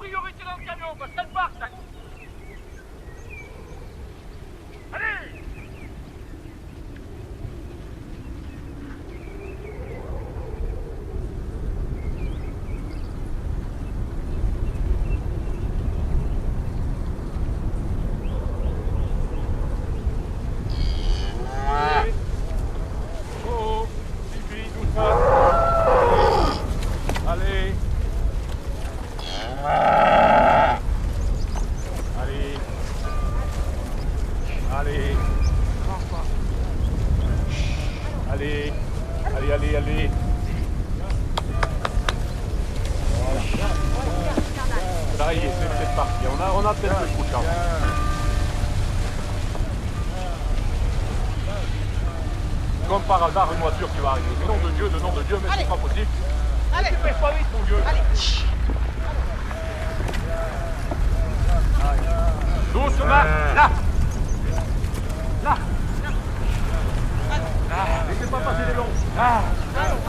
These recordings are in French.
priorité dans le camion, parce qu'elle part, ça. Allez! Oh, Sylvie, doucement. Allez. Allez. Allez. Allez. Allez, allez, allez. Ça y est, c'est parti. On a peut-être le coup, Charles. Comme par hasard, une voiture qui va arriver. De nom de Dieu, mais c'est pas possible. Allez. Tu fais pas vite, mon Dieu. Allez. Doucement, là. Là. Laissez pas passer les longs. Là. Allons.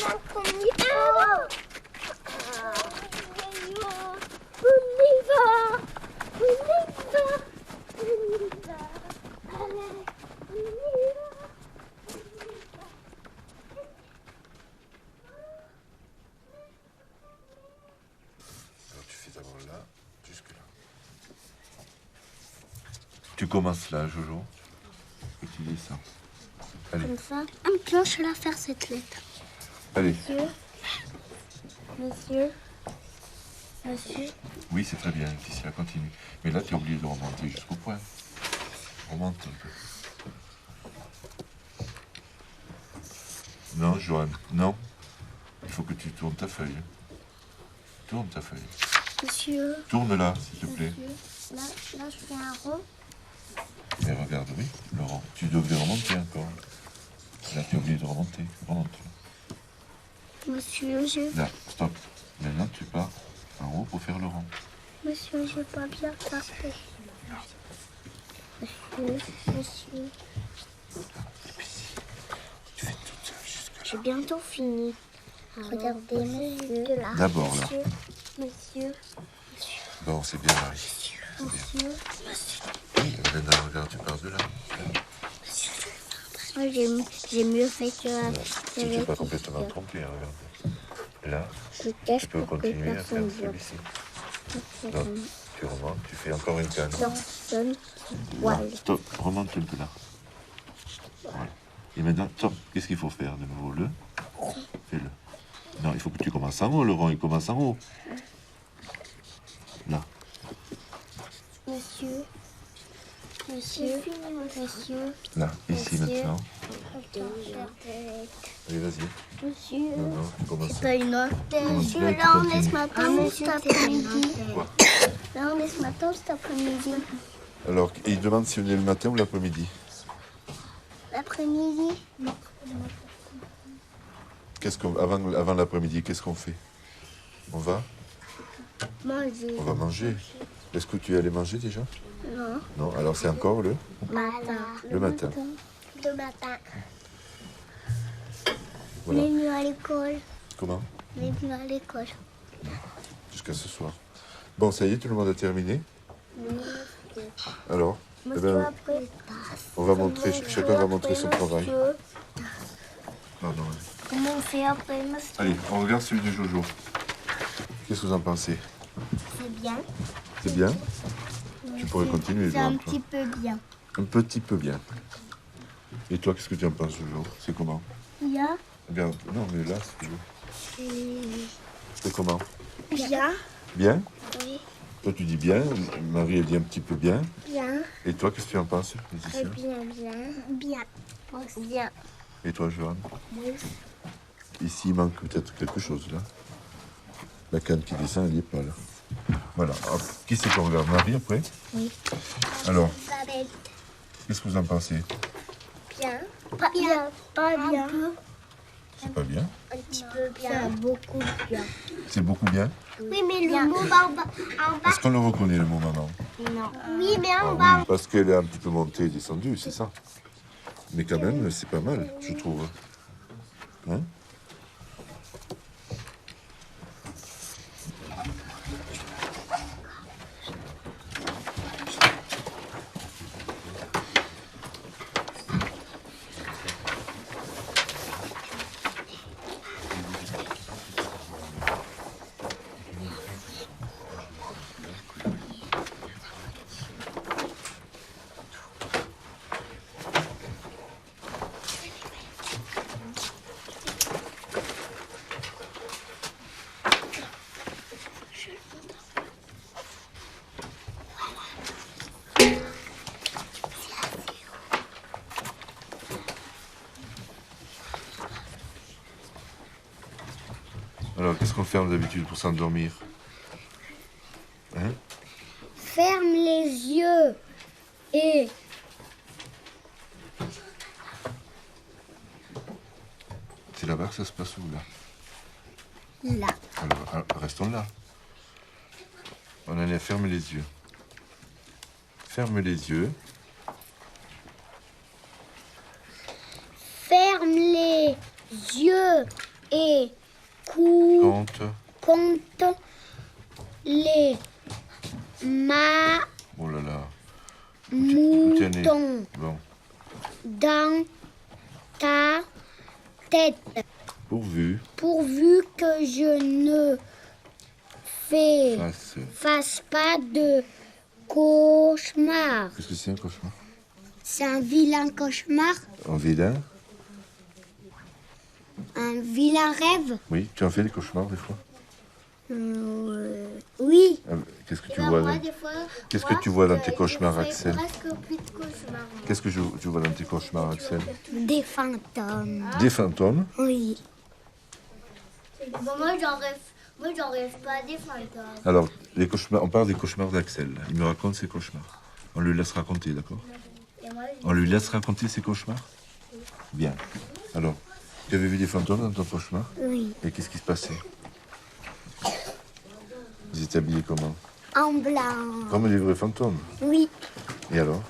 maman qu'on y va. On y va. On y va. On y va. Allez, on y va. Alors tu fais d'abord là, jusque là. Tu commences là, Jojo, et tu dis ça. Allez, Comme ça. Maintenant, je vais la faire cette lettre. allez. Monsieur. Oui, c'est très bien, Laetitia, continue. Mais là, tu as oublié de remonter jusqu'au point. Remonte un peu. Non, Joanne, non. Il faut que tu tournes ta feuille. Tourne ta feuille. Monsieur. Tourne-la, s'il te plaît. Là, je fais un rond. Mais regarde, oui, Laurent, tu devais remonter encore. Là, tu as oublié de remonter. Remonte. Monsieur, Là, stop. Maintenant, tu pars en haut pour faire le rond. Monsieur, je vais pas bien passer. Monsieur. Tu fais toute seule jusque là. J'ai bientôt fini. Regardez, monsieur. D'abord, là. Monsieur. Bon, c'est bien, Marie. C'est bien. Monsieur. Oui, maintenant, regarde, tu pars de là. Moi, j'ai mieux fait que Tu t'es pas complètement trompé, hein, regarde. Là, je cache tu peux pour que continuer à faire personne voit. celui-ci. Donc, tu remontes, tu fais encore une canne. Personne voit. Non, stop, remonte un peu là. Voilà. Et maintenant, stop, qu'est-ce qu'il faut faire de nouveau? Le fais-le. Non, il faut que tu commences en haut, le rond, il commence en haut. Là. Monsieur. Monsieur. Là, ici Monsieur. maintenant. Allez, vas-y. Monsieur. Non, non, tu commences. Pas une autre. Monsieur, Là, tu on est continues. ce matin, cet après-midi. Quoi? Là, on est ce matin, cet après-midi. Alors, il demande si on est le matin ou l'après-midi. L'après-midi. Avant l'après-midi, qu'est-ce qu'on fait? On va manger. Est-ce que tu es allé manger déjà? Non. Non, alors c'est encore le Matin. matin. Le matin. Voilà. On est venu à l'école. Comment? On est venu à l'école. Jusqu'à ce soir. Bon, ça y est, tout le monde a terminé? Alors, eh ben, on va montrer, chacun va montrer son travail. Pardon. Comment on fait après, monsieur? Allez, on regarde celui de Jojo. Qu'est-ce que vous en pensez? C'est bien. C'est bien? Tu pourrais continuer, C'est un Joanne, toi. petit peu bien. Un petit peu bien. Et toi, qu'est-ce que tu en penses, Jojo? C'est comment? Bien. Regarde, non, mais là, c'est toujours. C'est comment? Bien. Bien? Oui. Toi, tu dis bien. Marie, elle dit un petit peu bien. Bien. Et toi, qu'est-ce que tu en penses, Très Laetitia? bien. Bien. Bien. Et toi, Joanne? Oui. Ici, il manque peut-être quelque chose, là. La canne qui descend, elle n'y est pas, là. Voilà. Hop. Qui c'est qu'on regarde? Marie, après? Oui. Alors, Elisabeth. qu'est-ce que vous en pensez? Bien. Pas bien. Pas bien. C'est pas bien? Un petit peu bien. Beaucoup bien. C'est beaucoup bien? Oui, mais le mot en bas. Est-ce qu'on le reconnaît, le mot maman? Non. Oui, mais en Ah bas. oui, parce qu'elle est un petit peu montée et descendue, c'est ça. Mais quand même, c'est pas mal, je trouve. Hein? Alors, qu'est-ce qu'on fait d'habitude pour s'endormir? Hein? Ferme les yeux et C'est là-bas que ça se passe où, là? là. Alors, restons là. On en est, ferme les yeux. Ferme les yeux. Ferme les yeux et Compte. compte les ma Oh là là. Tenez. moutons Bon. dans ta tête, Pourvu. pourvu que je ne Face. fasse pas de cauchemar. Qu'est-ce que c'est un cauchemar? C'est un vilain cauchemar, Un vilain? un vilain rêve. Oui. Tu en fais des cauchemars des fois? Oui. Ah, qu'est-ce que tu Ben, vois moi, là? des fois, Qu'est-ce que tu vois dans tes je cauchemars, fais Axel? presque plus de cauchemars. Qu'est-ce que tu vois dans tes cauchemars, Axel? Des fantômes. Des fantômes? Oui. Bon, moi, j'en rêve pas des fantômes. Alors, les cauchemars, on parle des cauchemars d'Axel. Il me raconte ses cauchemars. On lui laisse raconter, d'accord? Et moi, On lui laisse raconter ses cauchemars? Bien. Alors, tu avais vu des fantômes dans ton cauchemar? oui. Et qu'est-ce qui se passait? Ils étaient habillés comment? En blanc. Comme des vrais fantômes. Oui. Et alors?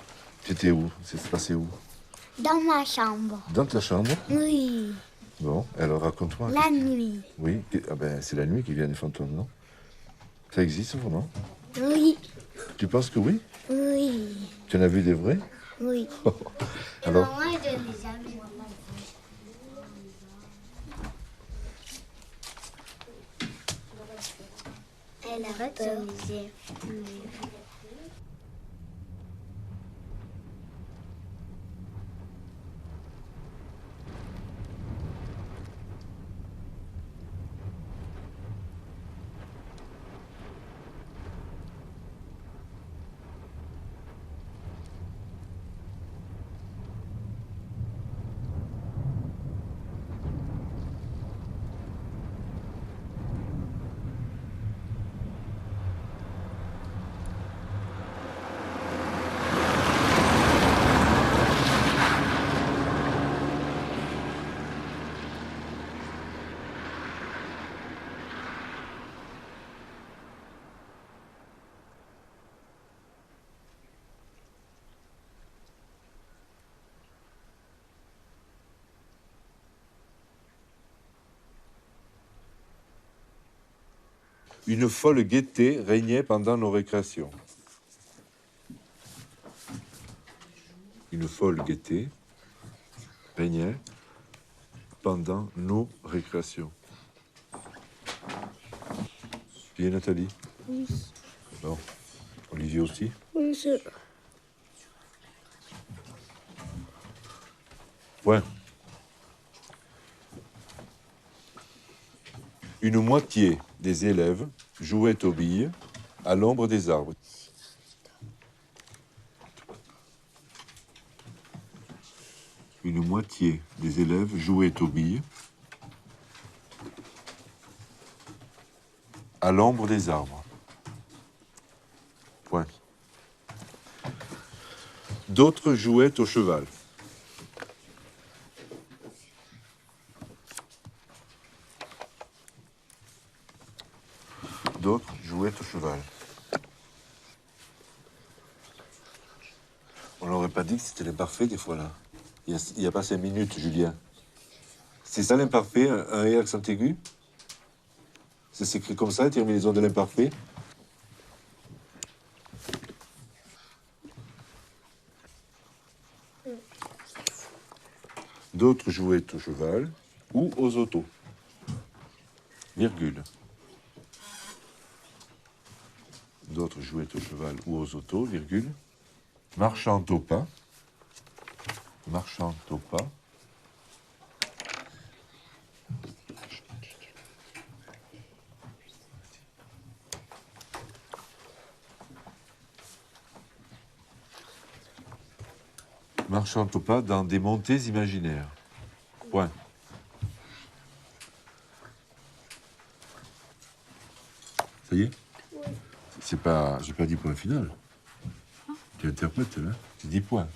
Tu étais où? Ça se passait où? Dans ma chambre. Dans ta chambre? Oui. Bon, alors raconte-moi. La nuit. Oui, ah ben, c'est la nuit qui vient des fantômes, non? Ça existe vraiment? Oui. Tu penses que oui? Oui. Tu en as vu des vrais? Oui. Alors, Moi, je n'ai jamais vu. Elle a peur. une folle gaieté régnait pendant nos récréations. Une folle gaieté régnait pendant nos récréations. Bien, Nathalie? Oui. Bon. Olivier aussi? Oui, Ouais. Une moitié des élèves jouaient aux billes à l'ombre des arbres. Une moitié des élèves jouaient aux billes à l'ombre des arbres. Point. D'autres jouaient au cheval. D'autres jouaient au cheval. On n'aurait pas dit que c'était l'imparfait des fois là. Il y a pas 5 minutes, Julien. C'est ça l'imparfait, un et accent aigu? Ça s'écrit comme ça, la terminaison de l'imparfait? D'autres jouaient au cheval ou aux autos. Virgule. D'autres jouaient au cheval ou aux autos, virgule. Marchant au pas. Marchant au pas. Marchant au pas dans des montées imaginaires. Point. Ça y est? Oui. C'est pas... J'ai pas dit point final. Tu interprètes, là? Tu dis point.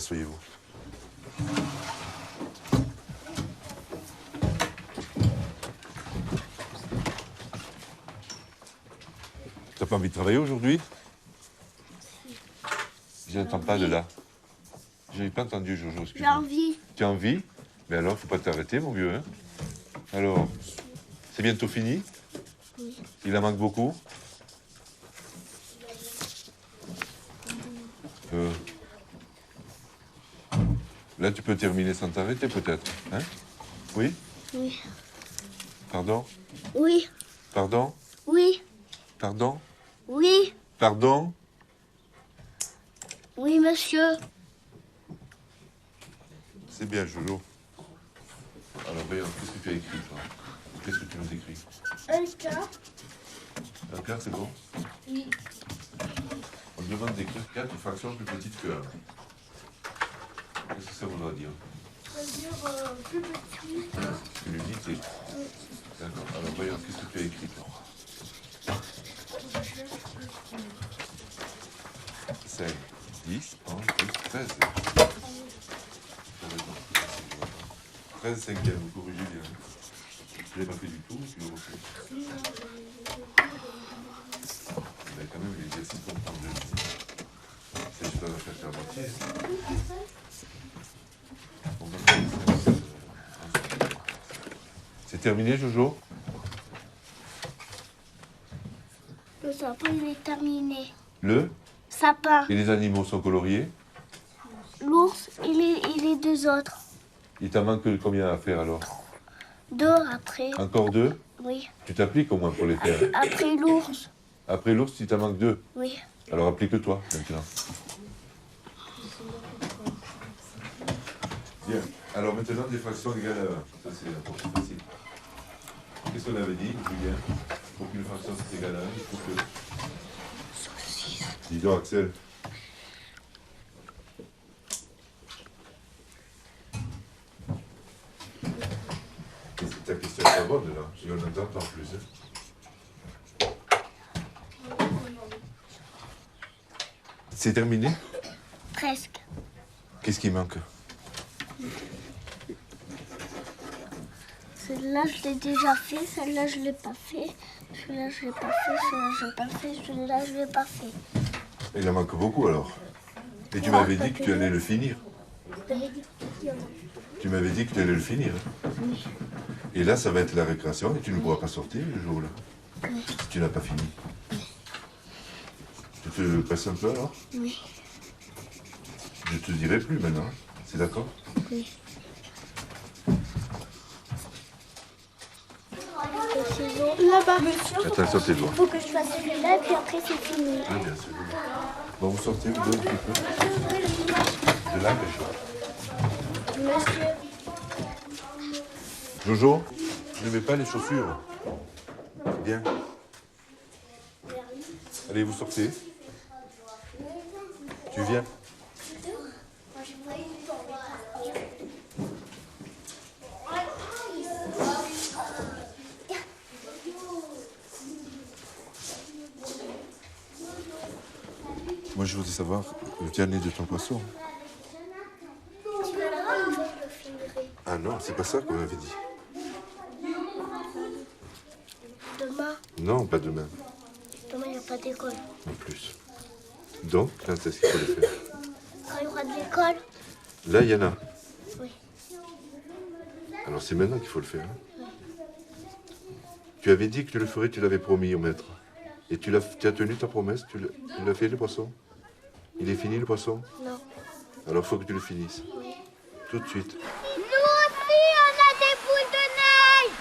asseyez-vous. T'as pas envie de travailler aujourd'hui? Je n'entends pas de là. Je n'ai pas entendu, Jojo, J'ai excuse-moi. envie. Tu as envie? Mais alors, faut pas t'arrêter, mon vieux. Hein? Alors, c'est bientôt fini? Oui. Il en manque beaucoup? Là, tu peux terminer sans t'arrêter, peut-être. Hein? Oui? Oui. Pardon? Oui. Pardon? Oui. Pardon? Oui. Pardon? Oui, monsieur. C'est bien, Jojo. Alors, regarde, qu'est-ce que tu as écrit, toi? Qu'est-ce que tu nous écris? Un cas. Un quart, c'est bon? Oui. On te demande d'écrire 4 fractions plus petites que 1. Qu'est-ce que ça voudra dire? Ça veut dire plus petit. C'est l'unité. D'accord. Alors, regarde, qu'est-ce que tu as écrit, toi? 5, 10, 11, 12, 13. 13 cinquièmes, vous corrigez bien. Je ne l'ai pas fait du tout, tu le refais. Mais quand même, l'exercice qu'on prend de c'est juste pas la faire à moitié. On va faire ça. C'est terminé, Jojo? Le sapin, il est terminé. Le? Sapin. Et les animaux sont coloriés? L'ours, il est deux autres. Il t'en manque combien à faire alors? Deux après. Encore 2? Oui. Tu t'appliques au moins pour les faire. Après l'ours. Après l'ours, il t'en manque 2. Oui. Alors applique-toi maintenant. Bien. Alors maintenant, des fractions égales à 1. Ça, c'est un peu plus facile. Qu'est-ce qu'on avait dit, Julien? Pour qu'une fraction soit égale à 1, il faut que... Dis donc, Axel. Ta question est pas bonne, là. Et on entend en plus. Hein. C'est terminé? Presque. Qu'est-ce qui manque? Celle-là, je l'ai déjà fait. Celle-là, je l'ai pas fait. Celui-là, je l'ai pas fait. Celui-là, je l'ai pas fait. Celui-là, je l'ai pas fait. Il en manque beaucoup alors. Et tu m'avais dit que tu allais le finir. Tu m'avais dit que tu allais le finir. Oui. Et là, ça va être la récréation et tu ne pourras pas sortir le jour-là. Oui. Si tu n'as pas fini. Je te passe un peu alors? Oui. Je te dirai plus maintenant. C'est d'accord? Oui. Là-bas. Attention tes doigts. Il faut que je fasse celui-là et puis après c'est fini. Ah bien sûr. Bon, vous sortez, vous deux un petit peu. De là, Pécho. Monsieur. Jojo, ne mets pas les chaussures. Bien. Allez, vous sortez. Tu viens. Moi, je voudrais savoir le dernier de ton poisson. Ah non, c'est pas ça qu'on m'avait dit. Demain. Non, pas demain. Demain, il n'y a pas d'école. En plus. Donc, quand est-ce qu'il faut le faire? Quand il y aura de l'école. Là, il y en a. Oui. Alors, c'est maintenant qu'il faut le faire. Hein. Tu avais dit que tu le ferais, tu l'avais promis au maître. Et tu as tenu ta promesse, tu l'as fait le poisson? Il est fini le poisson? Non. Alors, il faut que tu le finisses. Oui. Tout de suite. Nous aussi, on a des boules de neige.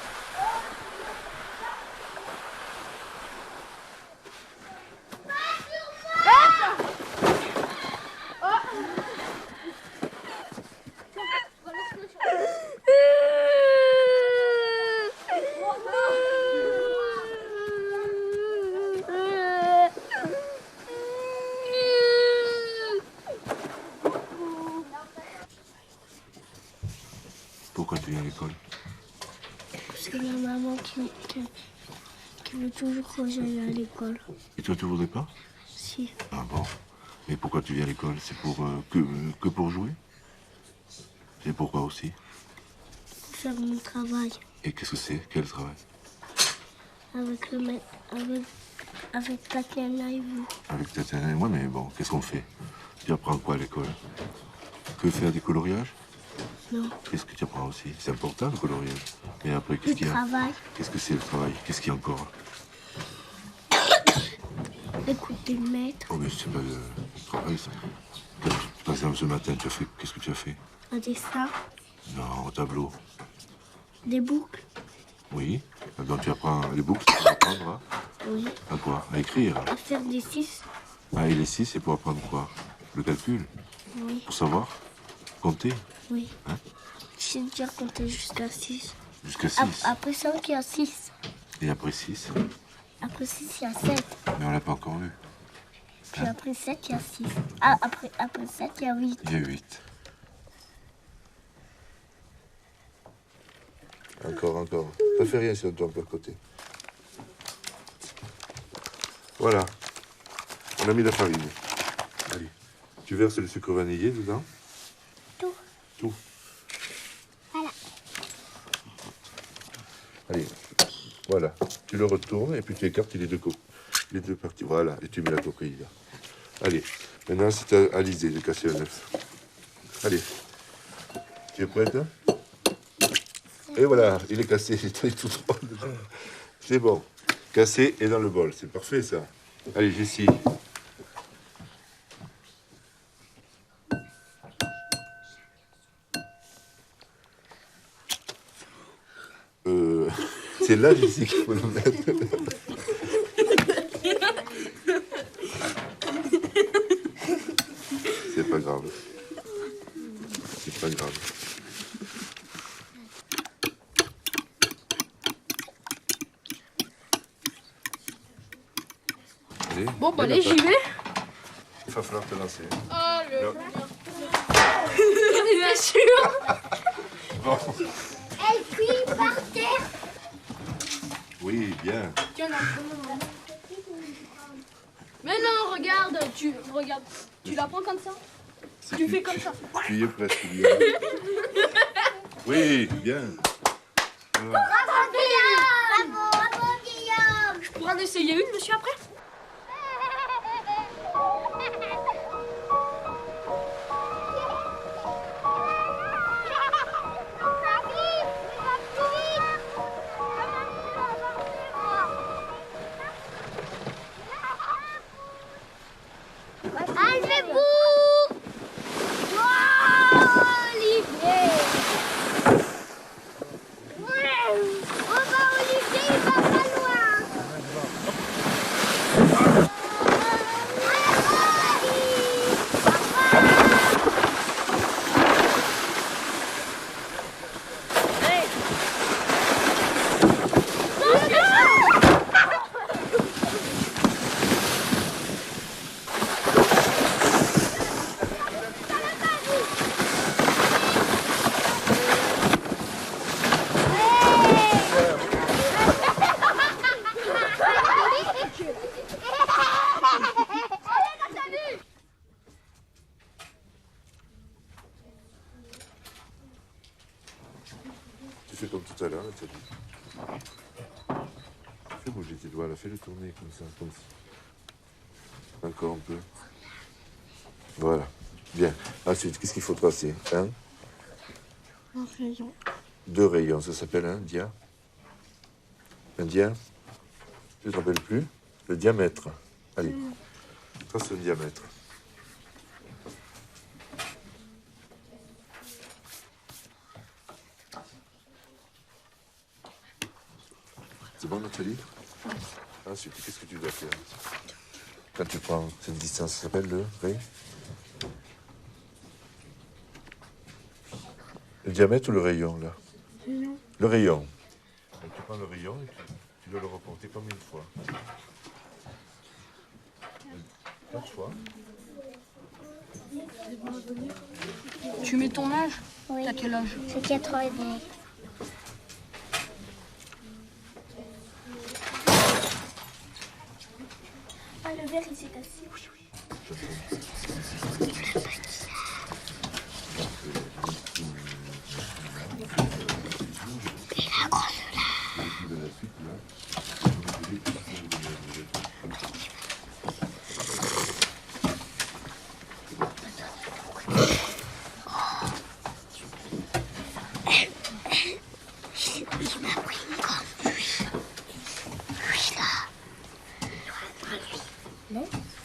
Pourquoi tu viens à l'école? Parce que ma maman qui veut toujours que j'aille à l'école. Et toi, tu voudrais pas? Si. Ah bon? Mais pourquoi tu viens à l'école? C'est pour que pour jouer? Et pourquoi aussi? Faire mon travail Et qu'est-ce que c'est? Quel travail? avec le maître, avec Tatiana et vous. Avec Tatiana et moi, mais bon, qu'est-ce qu'on fait? Tu apprends quoi à l'école? Que faire des coloriages? Non, Qu'est-ce que tu apprends aussi? C'est important le coloriage. Et après, qu'est-ce le qu'il y a? travail, Qu'est-ce que c'est le travail? Qu'est-ce qu'il y a encore? écouter le maître, Oh, mais c'est pas le travail, ça. Par exemple, ce matin, tu as fait... Qu'est-ce que tu as fait? un dessin, Non, au tableau. des boucles. Oui. Donc tu apprends les boucles, tu vas apprendre Oui. à quoi? À écrire. À faire des 6. Ah, et les 6, c'est pour apprendre quoi? Le calcul? Oui. Pour savoir? Compter? Oui. Hein? Je sais déjà compter jusqu'à 6. Jusqu'à 6. Après 5, il y a 6. Et après 6? Après 6, il y a 7. Mais on l'a pas encore vu. Puis après 7, il y a 6. Ah, après 7, il y a 8. Il y a 8. Encore. Ça fait rien si on tombe de l'autre côté. Voilà. On a mis la farine. Allez. Tu verses le sucre vanillé dedans? Tout. Voilà. Allez. Voilà. Tu le retournes et puis tu écartes les deux parties. Voilà. Et tu mets la coquille là. Allez. Maintenant, c'est à Alizé de casser un œuf. Allez. Tu es prête? Et voilà, il est cassé, il est tout droit dedans. C'est bon. Cassé et dans le bol, c'est parfait ça. Allez, Jessie. C'est là, Jessie, qu'il faut le mettre. C'est pas grave. C'est pas grave. Allez, Bon, bah allez, j'y vais. il va falloir te lancer. Oh, Non. bien sûr. Bon. Elle cuit par terre. Oui, bien. Mais non, regarde, tu la prends comme ça. Tu fais comme ça. Tu y es presque bien. Oui, bien. Voilà. Bravo, Guillaume. Bravo, Guillaume. Je pourrais en essayer une, monsieur, après? Enlevez-vous. Oh, Olivier. On va, Olivier, il va pas loin. Tu fais comme tout à l'heure, là, tu as dit. Fais bouger tes doigts, là, fais-le tourner comme ça, comme ça. Encore un peu. Voilà. Bien. Ensuite, qu'est-ce qu'il faut tracer? Un, rayon. 2 rayons, ça s'appelle un dia. Un dia. Tu ne te rappelles plus? Le diamètre. Allez. Trace le diamètre. C'est bon, Nathalie? Ensuite, qu'est-ce que tu dois faire? Quand tu prends cette distance, ça s'appelle le ray? Le diamètre ou le rayon, là? Non. Le rayon. Donc, tu prends le rayon et tu dois le reporter comme une fois. 4 fois. Tu mets ton âge? Oui. T'as quel âge? C'est 4 ans et demi. Ah, le verre, il s'est cassé. Non,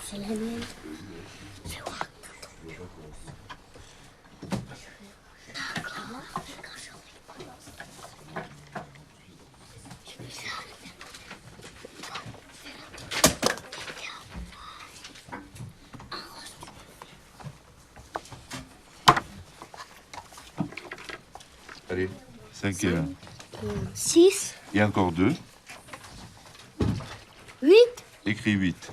c'est la mienne. Allez, 5 et 1. 6, Et encore 2. 8. Écris 8.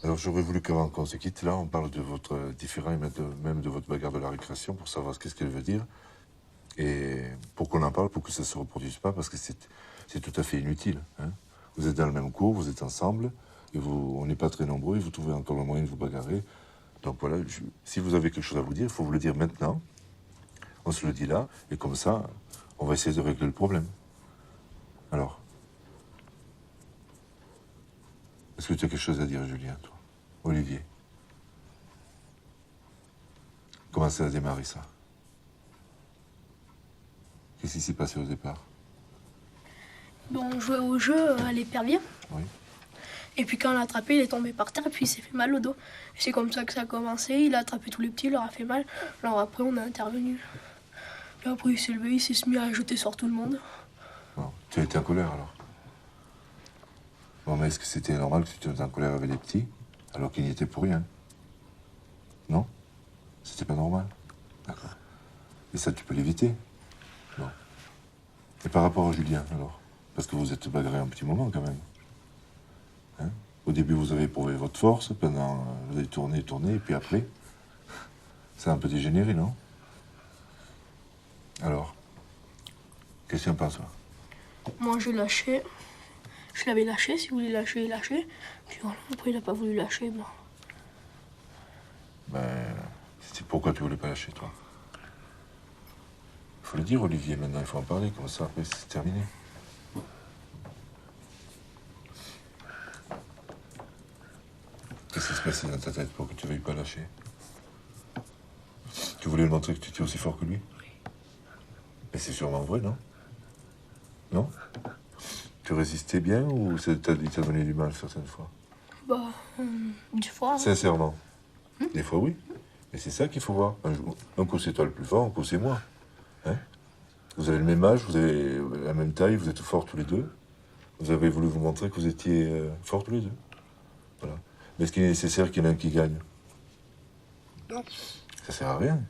Alors j'aurais voulu qu'avant qu'on se quitte, là, on parle de votre différend et même de votre bagarre de la récréation pour savoir qu'est-ce qu'elle veut dire. Et pour qu'on en parle, pour que ça ne se reproduise pas, parce que c'est tout à fait inutile. Hein. Vous êtes dans le même cours, vous êtes ensemble, et on n'est pas très nombreux, et vous trouvez encore le moyen de vous bagarrer. Donc voilà, si vous avez quelque chose à vous dire, il faut vous le dire maintenant. On se le dit là, et comme ça, on va essayer de régler le problème. Alors, est-ce que tu as quelque chose à dire, Julien, toi? Olivier? Comment ça a démarré, ça? Qu'est-ce qui s'est passé au départ? Bon, on jouait au jeu à l'épervier. Oui. Et puis quand on l'a attrapé, il est tombé par terre et puis il s'est fait mal au dos. Et c'est comme ça que ça a commencé. Il a attrapé tous les petits, il leur a fait mal. Alors après, on a intervenu. Puis après, il s'est levé, il s'est mis à jeter sur tout le monde. Bon, tu as été en colère, alors? Bon, mais est-ce que c'était normal que tu te mettes en colère avec les petits, alors qu'ils n'y étaient pour rien? Non? C'était pas normal? D'accord. Et ça, tu peux l'éviter? Non. Et par rapport à Julien, alors? Parce que vous êtes bagarré un petit moment, quand même. Hein? Au début, vous avez éprouvé votre force, pendant... vous avez tourné, et puis après... ça a un peu dégénéré, non? Alors? Qu'est-ce que tu en penses, toi? Moi, j'ai lâché. Je l'avais lâché, si vous voulez lâcher, lâcher. Puis voilà, après, il n'a pas voulu lâcher. Bon. Ben... pourquoi tu voulais pas lâcher, toi? Il faut le dire, Olivier, maintenant, il faut en parler, comme ça, après, c'est terminé. Qu'est-ce qui se passait dans ta tête pour que tu ne veuilles pas lâcher? Tu voulais lui montrer que tu étais aussi fort que lui? Oui. Mais c'est sûrement vrai, non? Non? Tu résistais bien ou il t'a donné du mal certaines fois? Bah, des fois. Sincèrement? Des fois, oui. Mais c'est ça qu'il faut voir. Un coup, c'est toi le plus fort, un coup, c'est moi. Hein? Vous avez le même âge, vous avez la même taille, vous êtes forts tous les deux. Vous avez voulu vous montrer que vous étiez forts tous les deux. Voilà. Mais est-ce qu'il est nécessaire qu'il y en ait un qui gagne? Non. Ça sert à rien.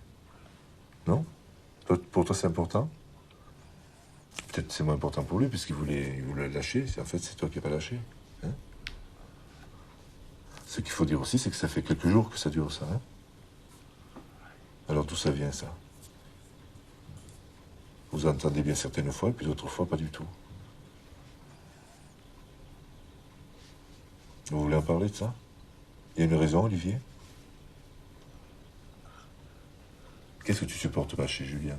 Non? Pour toi, c'est important? Peut-être c'est moins important pour lui, puisqu'il voulait lâcher. En fait, c'est toi qui n'as pas lâché. Hein? Ce qu'il faut dire aussi, c'est que ça fait quelques jours que ça dure, ça. Hein? Alors d'où ça vient, ça? Vous entendez bien certaines fois, et puis d'autres fois, pas du tout. Vous voulez en parler de ça? Il y a une raison, Olivier? Qu'est-ce que tu supportes pas chez Julien?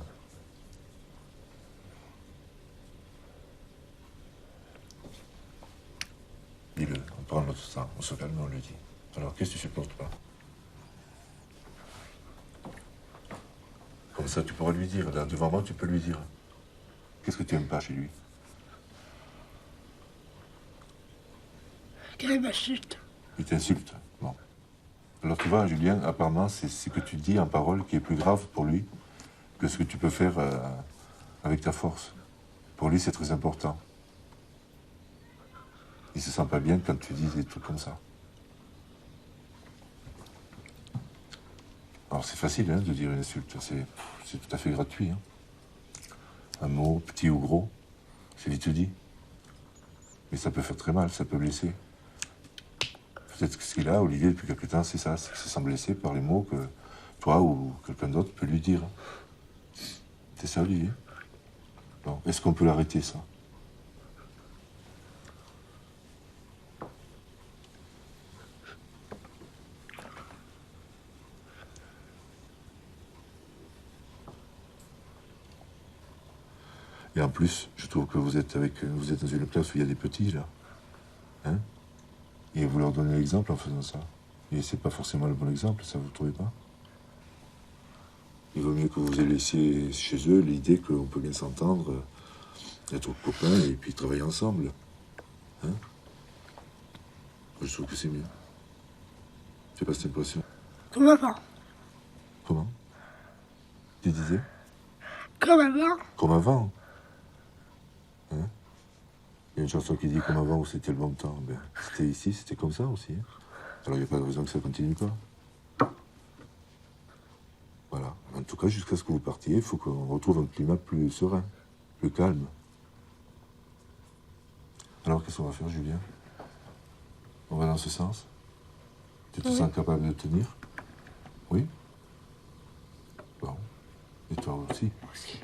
Dis-le, on prend notre temps, on se calme, on le dit. Alors, qu'est-ce que tu supportes pas? Comme ça, tu pourras lui dire. Là, devant moi, tu peux lui dire. Qu'est-ce que tu aimes pas chez lui? Qu'elle m'insulte. Il t'insulte. Bon. Alors, tu vois, Julien, apparemment, c'est ce que tu dis en parole qui est plus grave pour lui que ce que tu peux faire avec ta force. Pour lui, c'est très important. Il se sent pas bien quand tu dis des trucs comme ça. Alors c'est facile hein, de dire une insulte, c'est tout à fait gratuit. Hein. Un mot, petit ou gros, c'est vite dit. Mais ça peut faire très mal, ça peut blesser. Peut-être que ce qu'il a, Olivier, depuis quelque temps, c'est ça, c'est qu'il se sent blessé par les mots que toi ou quelqu'un d'autre peut lui dire. C'est ça, Olivier? Bon, est-ce qu'on peut l'arrêter, ça? Et en plus, je trouve que vous êtes dans une classe où il y a des petits, là. Hein? Et vous leur donnez l'exemple en faisant ça. Et c'est pas forcément le bon exemple, ça, vous ne trouvez pas? Il vaut mieux que vous laissiez chez eux l'idée qu'on peut bien s'entendre, être copains et puis travailler ensemble. Hein? Je trouve que c'est mieux. J'ai pas cette impression. Comme avant. Comment? Tu disais? Comme avant. Comme avant. Hein? Il y a une chanson qui dit comme avant où c'était le bon temps. Ben, c'était ici, c'était comme ça aussi. Hein? Alors il n'y a pas de raison que ça continue pas. Voilà. En tout cas, jusqu'à ce que vous partiez, il faut qu'on retrouve un climat plus serein, plus calme. Alors qu'est-ce qu'on va faire, Julien? On va dans ce sens? Tu te sens capable de tenir? Oui? Bon. Et toi aussi? Aussi.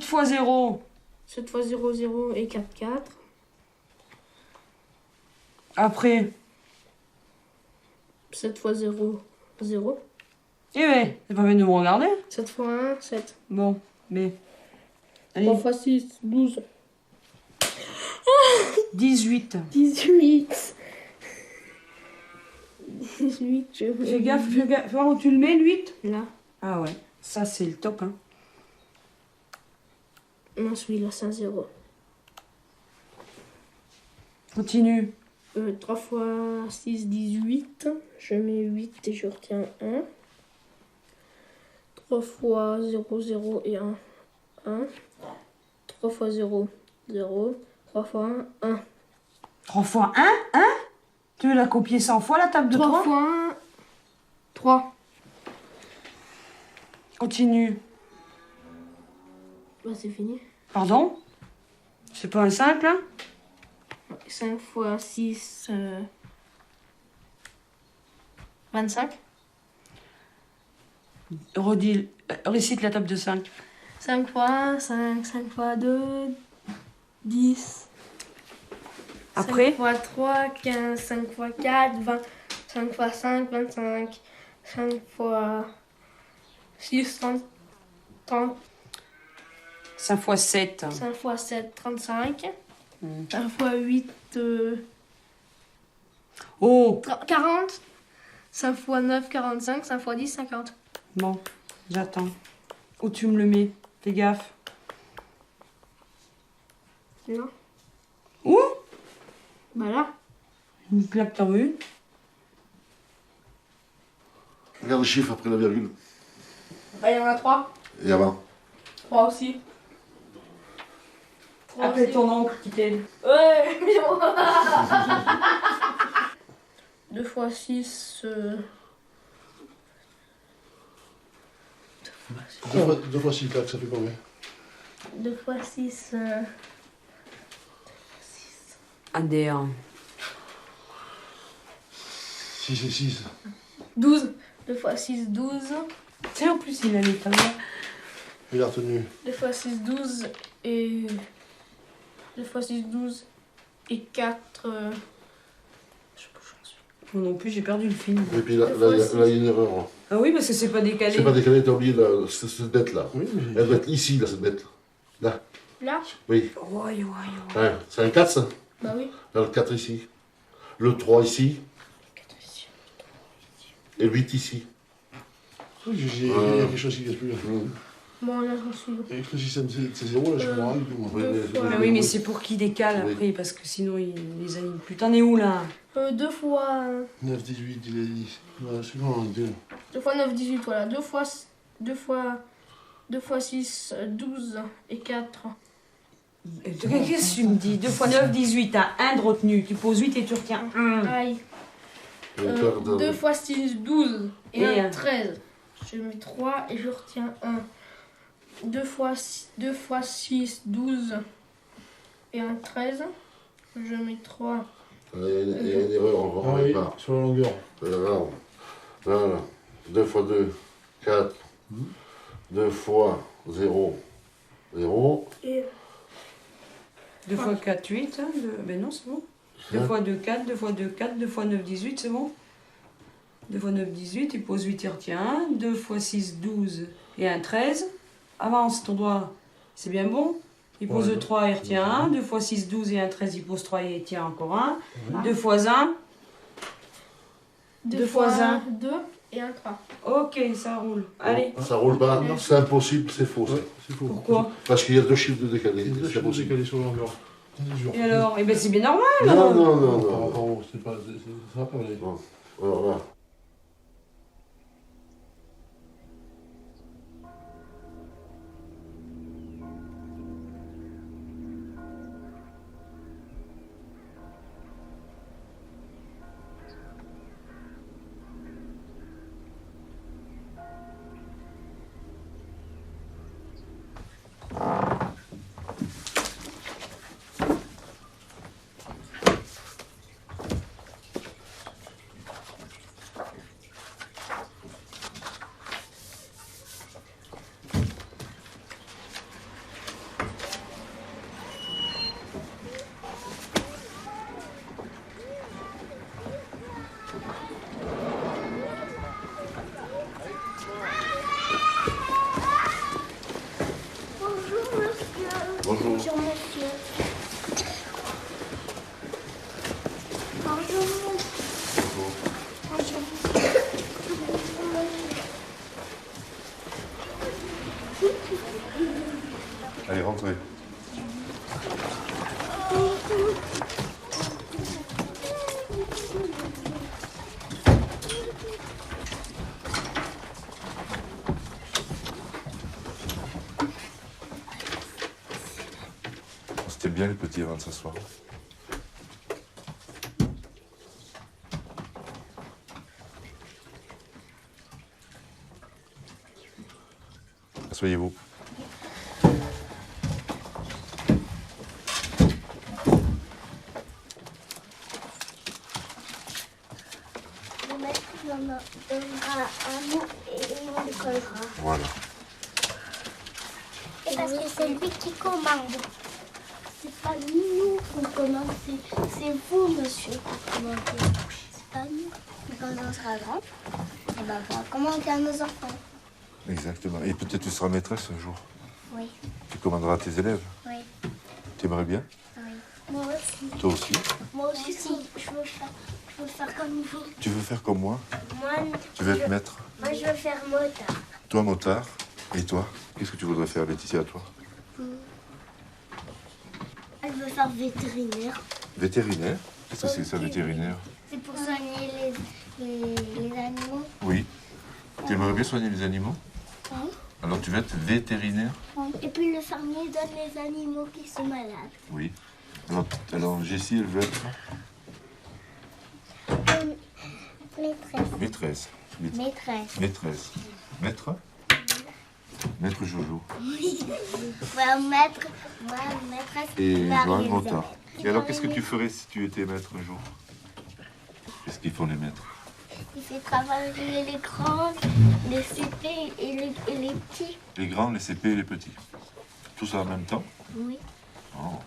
Fois 0. 7 fois 0, 0 et 4, 4. Après. 7 fois 0, 0. Eh ben, c'est pas peine de me regarder. 7 fois 1, 7. Bon, mais. Allez. 3 fois 6, 12. 18. 18. 18, je Fais gaffe, fais voir où tu le mets, le 8. Là. Ah ouais, ça c'est le top, hein. Non, celui-là, c'est un 0. Continue. 3 fois 6, 18. Je mets 8 et je retiens 1. 3 fois 0, 0 et 1, 1. 3 fois 0, 0. 3 fois 1, 1. 3 fois 1, 1. Tu veux la copier 100 fois, la table de 3 fois 1, 3. Continue. Bah, c'est fini. Pardon? C'est pas un 5, là? 5 fois 6, 25. Redis, récite la table de 5. 5 fois 1, 5. 5 fois 2, 10. Après? 5 fois 3, 15. 5 fois 4, 20. 5 fois 5, 25. 5 fois 6, 30. 30. 5 fois 7. 5 fois 7, 35. 5 fois 8, Oh! 40. 5 fois 9, 45. 5 fois 10, 50. Bon, j'attends. Où tu me le mets? Fais gaffe. Là. Où? Bah là. Une claque, t'en veux une? Regarde le chiffre après la virgule. Bah, il y en a 3. Et avant? 3 aussi. 3 Appelle aussi. ton oncle qui t'aide. Ouais, mais bon. 2 fois 6... 2 fois 6, ça fait combien? 2 fois 6... Adhérent. 6 et 6. 12. 2 fois 6, 12. Tiens, en plus, il a les talons. Il a retenu. 2 fois 6, 12 et... 2 fois 6, 12 et 4... Je sais pas où j'en suis. Moi non plus, j'ai perdu le film. Et puis là, il y a une erreur. Ah oui, parce que c'est pas décalé. C'est pas décalé, t'as oublié cette bête-là. Oui, mais... Elle doit être ici, là, cette bête. Là. Là? Oui. Ouais. Ouais. C'est un 4, ça? Bah oui. Là, le 4 ici. Le 3 ici. 4 ici. Et le 8 ici. Oui, il y a quelque chose qui ne casse plus là. Bon, là, je m'en suis. Et que le système c'est 0, là, je comprends rien du tout. Moi. Ah oui, mais c'est pour qu'il décale après, parce que sinon, il les anime plus. T'en es où, là? 2 fois... 9, 18, il a dit. Ouais, c'est bon, 2. 2 fois 9, 18, voilà. 2 fois 6, 12 et 4. Qu'est-ce que tu me dis? 2 fois 9, 18. T'as 1 de retenu. Tu poses 8 et tu retiens 1. Aïe. 2 fois 6, 12 et 1, 13. Je mets 3 et je retiens 1. 2 fois 6, 12 et 1, 13. Je mets 3. Il y a une erreur encore. Ah oui, sur la longueur. Là. 2 fois 2, 4. 2 fois 0, 0. Et 2 fois 4, 8. Hein, ben non, c'est bon. 2 fois 2, 4. 2 fois 2, 4. 2 fois 9, 18, c'est bon. 2 fois 9, 18. Il pose 8, il retient 1. 2 fois 6, 12 et 1, 13. Avance ton doigt. C'est bien bon. Il pose 3, il retient 1. 2 fois 6, 12 et 1, 13. Il pose 3 et il tient encore 1. 2 fois 1. 2 fois 1, 2 et 1, 3. Ok, ça roule. Allez. Ça roule pas. C'est impossible, c'est faux. Ouais, c'est faux. Pourquoi? Parce qu'il y a 2 chiffres de décalé. Il y a 2 C'est chiffres impossible. décalés sur la longueur. Et alors? Eh ben c'est bien normal. Non. C'est pas... Ça va pas aller. Bon, alors là. Bonjour monsieur. Bonjour. Bonjour monsieur. Bonjour. Bonjour monsieur. Allez, rentrez. C'était bien les petits avant de s'asseoir. Asseyez-vous. Le maître il en donnera un mot et on le collera. Voilà. Et parce que c'est lui qui commande. C'est pas nous qui commande, c'est vous, monsieur, qui commandez. C'est pas nous. Et quand on sera grand, on va commander à nos enfants. Exactement. Et peut-être tu seras maîtresse un jour. Oui, Tu commanderas tes élèves. oui, Tu aimerais bien? oui. Moi aussi. Toi aussi? Moi aussi, je veux faire comme vous. Tu veux faire comme moi? Moi, Tu veux être maître? moi je veux faire motard. Toi, motard. Et toi? Qu'est-ce que tu voudrais faire, Laetitia, toi? Elle veut faire vétérinaire. Vétérinaire? Qu'est-ce que c'est que ça, vétérinaire? C'est pour soigner les animaux. Oui. Tu aimerais bien soigner les animaux? Oui. Alors tu veux être vétérinaire? Et puis le fermier donne les animaux qui sont malades. Oui. Alors Jessie, elle veut être... Maîtresse. Maîtresse. Maîtresse. Maîtresse. Maître. Maître Jojo. Moi, maître, moi, maîtresse. Et Joël Marie-Elisabeth. Montard. Et alors, qu'est-ce que tu ferais si tu étais maître un jour? Qu'est-ce qu'ils font les maîtres? Il fait travailler les grands, les CP et les petits. Les grands, les CP et les petits. Tout ça en même temps? Oui. Oh.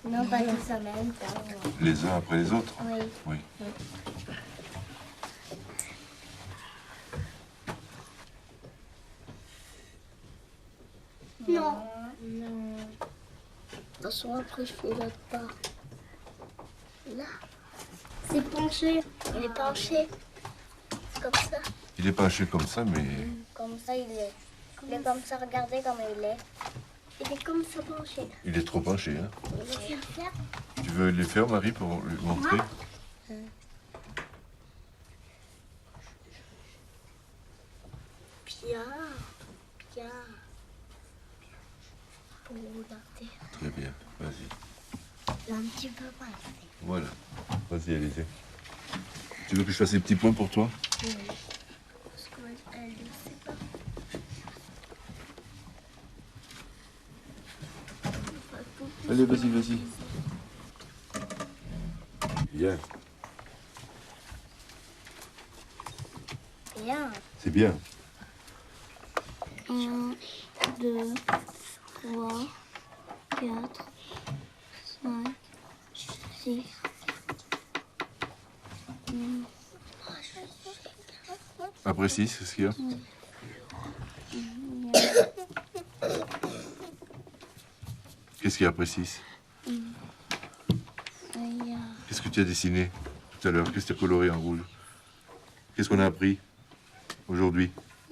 Non, pas tous en même temps. Les uns après les autres? Oui. Oui. Non. Non. De toute façon, après, je fais l'autre part. Là. C'est penché. Il est penché. C'est comme ça. Il est penché comme ça, mais Comme ça, il est comme ça. Regardez comme il est. Il est comme ça penché. il est trop penché. Hein? Il est comme ça. Tu veux les faire, Marie, pour lui montrer? Bien. Bien. Pour regarder. Très bien, vas-y. Là, un petit peu mal. Voilà. Vas-y, Alizé. Tu veux que je fasse des petits points pour toi? Oui. Parce qu'elle ne sait pas. Allez, vas-y, vas-y. Bien. Bien. C'est bien. 1, 2, 3, 4, 5, 6. Après 6, qu'est-ce qu'il y a? Qu'est-ce qu'il y a après 6? Qu'est-ce que tu as dessiné tout à l'heure? Qu'est-ce que tu as coloré en rouge? Qu'est-ce qu'on a appris aujourd'hui?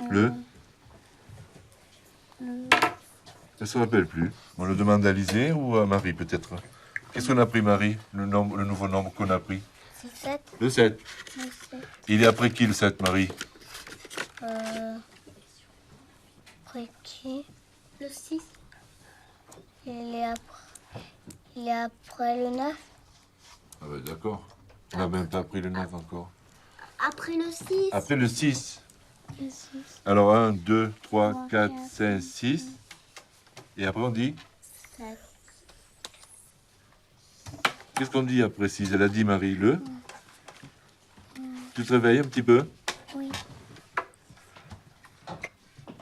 Le? Elle ne se rappelle plus. On le demande à Alizé ou à Marie peut-être? Qu'est-ce qu'on a appris, Marie? Le nouveau nombre qu'on a appris? C'est 7. Le 7. Le 7. Il est après qui le 7, Marie? Après qui? Le 6. Il est après le 9. Ah ben d'accord. On n'a même pas appris le 9 encore. Après le 6. Après le 6. Le 6. Alors 1, 2, 3, 4, 5, 6. Et après on dit? 7. Qu'est-ce qu'on dit après 6? Elle a dit, Marie, le? Tu te réveilles un petit peu? Oui.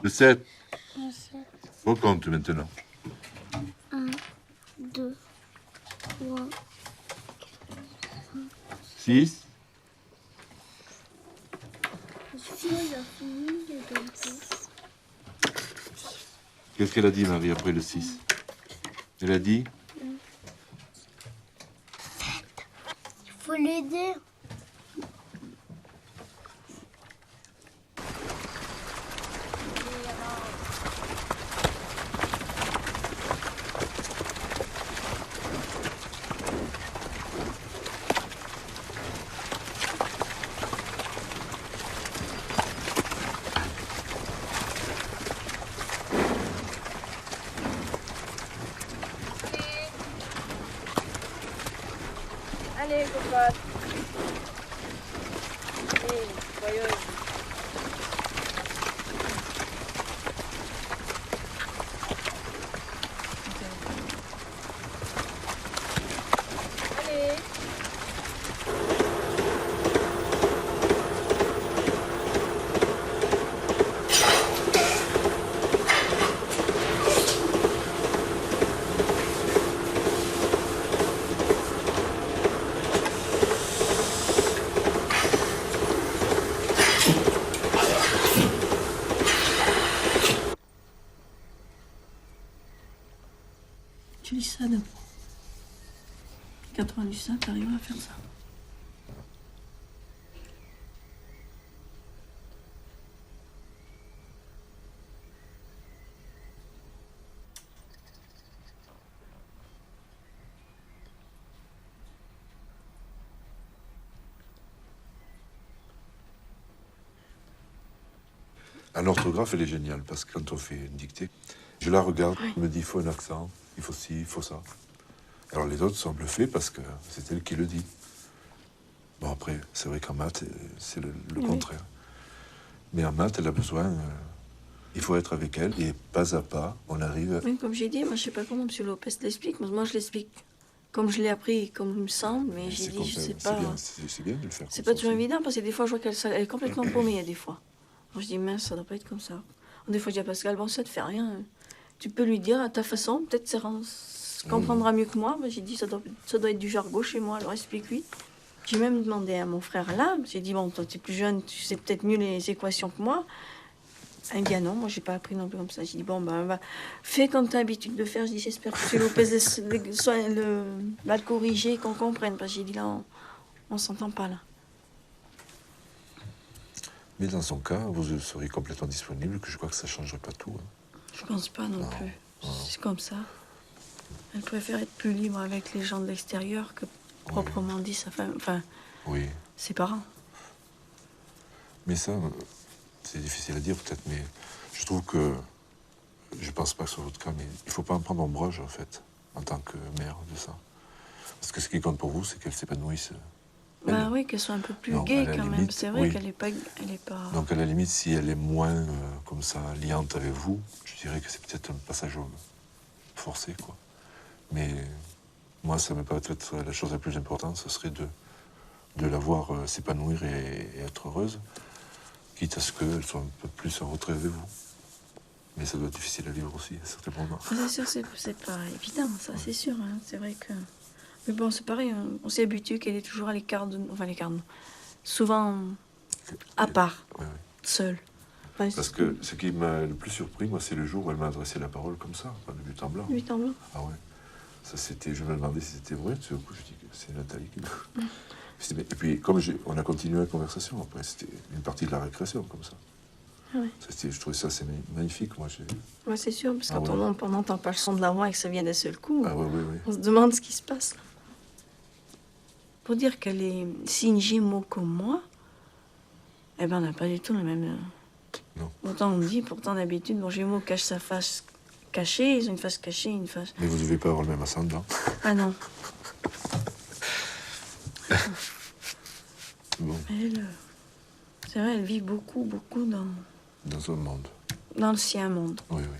Le 7. Le 7. Recompte maintenant. 1, 2, 3. 6. Si, il a fini de danser. Qu'est-ce qu'elle a dit, Marie, après le 6? Elle a dit? Il faut l'aider. Allez, cocotte. Allez, joyeuse. Allez. Tu lis ça d'abord. Quand on lit ça, t'arrives à faire ça. À l'orthographe, elle est géniale parce que quand on fait une dictée, je la regarde, elle me dit il faut un accent, il faut ci, il faut ça. Alors les autres sont bluffés parce que c'est elle qui le dit. Bon, après, c'est vrai qu'en maths, c'est le contraire. Mais en maths, elle a besoin... il faut être avec elle et pas à pas, on arrive... Oui, comme j'ai dit, moi je sais pas comment M. Lopez l'explique. Moi je l'explique comme je l'ai appris, comme il me semble, mais j'ai dit, je sais pas... C'est bien de le faire. C'est pas toujours évident, parce que des fois je vois qu'elle est complètement paumée, il y a des fois. Moi je dis, mince, ça doit pas être comme ça. Des fois je dis à Pascal, bon, ça te fait rien. Tu peux lui dire à ta façon, peut-être ça comprendra mieux que moi. J'ai dit, ça doit être du jargon chez moi, alors explique-lui. J'ai même demandé à mon frère là, j'ai dit, bon, toi tu es plus jeune, tu sais peut-être mieux les équations que moi. Elle me dit, ah non, moi j'ai pas appris non plus comme ça. J'ai dit, bon, ben, fais comme tu as l'habitude de faire. Je dis, j'espère que M. Lopez va le corriger, qu'on comprenne. Parce que j'ai dit, là, on s'entend pas là. Mais dans son cas, vous seriez complètement disponible, que je crois que ça changerait pas tout. Hein. Je pense pas non plus. C'est comme ça. Elle préfère être plus libre avec les gens de l'extérieur que proprement dit sa femme. Enfin, ses parents. Mais ça, c'est difficile à dire peut-être, mais je trouve que, je pense pas que ce soit votre cas, mais il faut pas en prendre ombrage en fait, en tant que mère de ça. Parce que ce qui compte pour vous, c'est qu'elle s'épanouisse. Bah oui, qu'elle soit un peu plus gaie quand même. C'est vrai qu'elle est pas... Donc à la limite, si elle est moins comme ça, liante avec vous, je dirais que c'est peut-être un passage forcé, quoi. Mais moi, ça me paraît être la chose la plus importante, ce serait de la voir s'épanouir et être heureuse, quitte à ce qu'elle soit un peu plus en retrait avec vous. Mais ça doit être difficile à vivre aussi, à certains moments. C'est sûr, c'est pas évident, ça, c'est sûr. Hein. C'est vrai que... Mais bon, c'est pareil, hein. On s'est habitué qu'elle est toujours à l'écart de nous. Enfin, l'écart de nous. Souvent, à part, seule. Enfin, parce que ce qui m'a le plus surpris, moi, c'est le jour où elle m'a adressé la parole comme ça, de but en blanc. De but en blanc. Ah ouais. Ça, c'était... Je me demandais si c'était vrai, tout d'un coup, je dis que c'est Nathalie qui m'a... Et puis, comme on a continué la conversation, après, c'était une partie de la récréation, comme ça. Ah ouais. Je trouvais ça assez magnifique, moi. Ouais, c'est sûr, parce que quand on n'entend pas le son de la voix et que ça vient d'un seul coup, on se demande ce qui se passe. Là. Pour dire qu'elle est signe Gémeaux comme moi, eh ben on n'a pas du tout le même... Non. Autant on dit, pourtant d'habitude, bon, Gémeaux cache sa face cachée, ils ont une face cachée, une face... Mais vous ne devez pas avoir le même ascendant. Ah non. Bon. Elle, c'est vrai, elle vit beaucoup, beaucoup dans... Dans un monde. Dans le sien monde. Oui, oui.